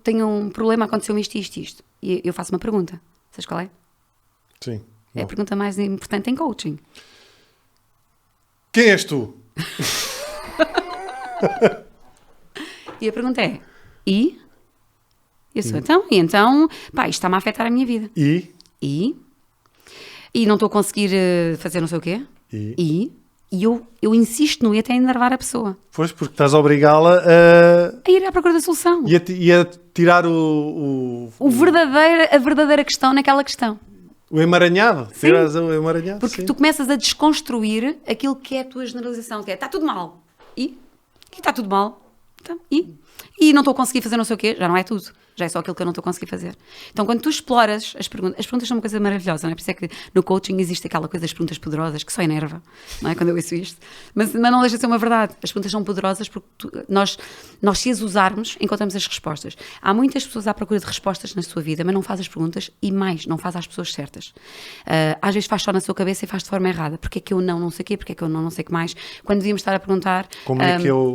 tenho um problema, aconteceu-me isto. E eu faço uma pergunta. Sabes qual é? Sim. É a pergunta mais importante em coaching. Quem és tu? E a pergunta é, e? Eu sou, então, pá, isto está-me a afetar a minha vida. E não estou a conseguir fazer não sei o quê. E eu insisto no e até enervar a pessoa. Pois, porque estás a obrigá-la A ir à procura da solução. e a tirar A verdadeira questão naquela questão. o emaranhado. Sim. Tiras o emaranhado. Porque sim. tu começas a desconstruir aquilo que é a tua generalização, que é, está tudo mal. E está tudo mal. Então, e não estou a conseguir fazer não sei o quê, já não é tudo. Já é só aquilo que eu não estou a conseguir fazer. Então, quando tu exploras as perguntas são uma coisa maravilhosa, não é? Por isso é que no coaching existe aquela coisa das perguntas poderosas, que só enerva, não é? Quando eu ouço isto. Mas não deixa de ser uma verdade. As perguntas são poderosas porque nós se as usarmos, encontramos as respostas. Há muitas pessoas à procura de respostas na sua vida, mas não faz as perguntas e mais, não faz às pessoas certas. Às vezes faz só na sua cabeça e faz de forma errada. Porque é que eu não sei o quê? Porque é que eu não sei o que mais? Quando devíamos estar a perguntar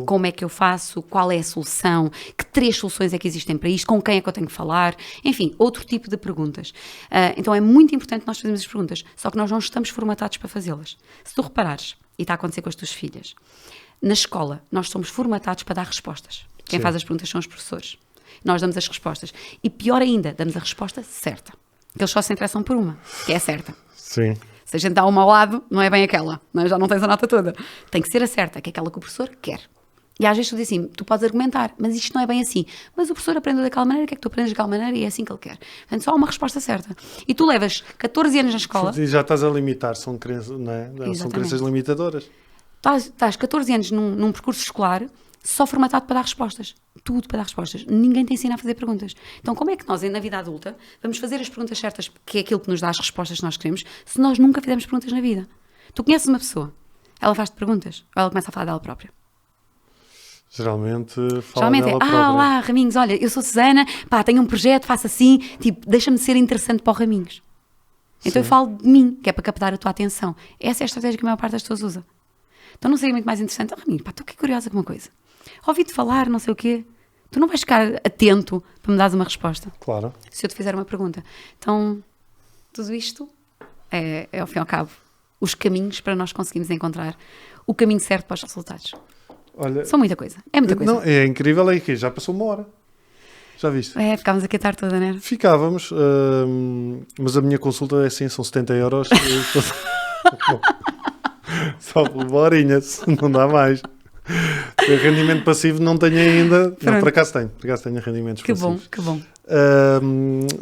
como é que eu faço, qual é a solução, que 3 soluções é que existem para isto, com quem é que eu tenho que falar, enfim, outro tipo de perguntas. Então é muito importante nós fazermos as perguntas, só que nós não estamos formatados para fazê-las. Se tu reparares, e está a acontecer com as tuas filhas, na escola nós somos formatados para dar respostas. Quem faz as perguntas são os professores. Nós damos as respostas. E pior ainda, damos a resposta certa. Porque eles só se interessam por uma, que é a certa. Sim. Se a gente dá uma ao lado, não é bem aquela, não é? Já não tens a nota toda. Tem que ser a certa, que é aquela que o professor quer. E às vezes tu dizes assim, tu podes argumentar, mas isto não é bem assim. Mas o professor aprendeu daquela maneira, que é que tu aprendes daquela maneira e é assim que ele quer. Portanto, só há uma resposta certa. E tu levas 14 anos na escola... E já estás a limitar, são crenças, não é? São crenças limitadoras. Estás 14 anos num percurso escolar só formatado para dar respostas. Tudo para dar respostas. Ninguém te ensina a fazer perguntas. Então, como é que nós, na vida adulta, vamos fazer as perguntas certas, que é aquilo que nos dá as respostas que nós queremos, se nós nunca fizermos perguntas na vida? Tu conheces uma pessoa, ela faz-te perguntas, ou ela começa a falar dela própria? Geralmente Geralmente dela própria. olá, Raminhos, olha, eu sou Susana, pá, tenho um projeto, faço assim, tipo, deixa-me ser interessante para o Raminhos. Então eu falo de mim, que é para captar a tua atenção. Essa é a estratégia que a maior parte das pessoas usa. Então não seria muito mais interessante? Raminhos, pá, estou aqui curiosa com uma coisa. Ouvi-te falar, não sei o quê. Tu não vais ficar atento para me dares uma resposta? Claro. Se eu te fizer uma pergunta. Então, tudo isto é ao fim e ao cabo, os caminhos para nós conseguirmos encontrar o caminho certo para os resultados. Olha, São muita coisa. É muita coisa. Não, é incrível, é que já passou 1 hora. Já viste? Ficámos aqui a tarde toda, não era? Ficávamos, mas a minha consulta é assim, são 70 euros. Só por 1 horinha, não dá mais. O rendimento passivo não tenho ainda. Não, por acaso tenho rendimentos passivos. Que bom.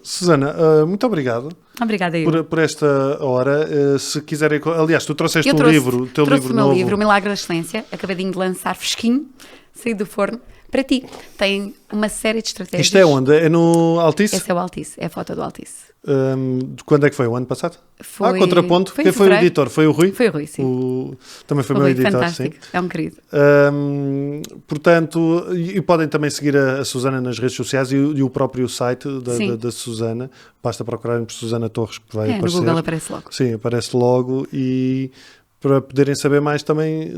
Susana, muito obrigado. Obrigada, eu. Por esta hora. Se quiserem. Aliás, tu trouxeste Trouxe livro, o teu livro o meu novo. livro, O Milagre da Excelência, acabadinho de lançar fresquinho, saído do forno, para ti. Tem uma série de estratégias. Isto é onde? É no Altice? Esse é o Altice, é a foto do Altice. De quando é que foi? O ano passado? Foi, Contraponto. foi em Quem foi o fevereiro. editor? Foi o Rui? Foi o Rui, sim. Também foi O meu Rui, editor, fantástico. sim. É um querido. Portanto, e podem também seguir a Susana nas redes sociais e o próprio site da Susana. Basta procurarem por Susana Torres, que vai aparecer. No Google aparece logo. Sim, aparece logo e para poderem saber mais também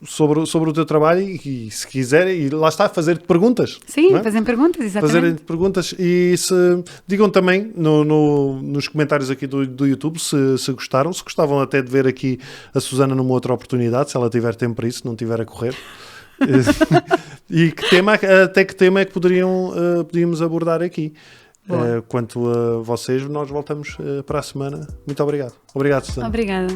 sobre o teu trabalho e se quiserem, e lá está, fazer-te perguntas. Sim, não é? fazem perguntas, exatamente. Fazerem perguntas e digam também nos comentários aqui do YouTube se gostaram, se gostavam até de ver aqui a Susana numa outra oportunidade, se ela tiver tempo para isso, se não tiver a correr. E até que tema é que podíamos abordar aqui. Quanto a vocês, nós voltamos para a semana. Muito obrigado. Obrigado, Susana. Obrigada.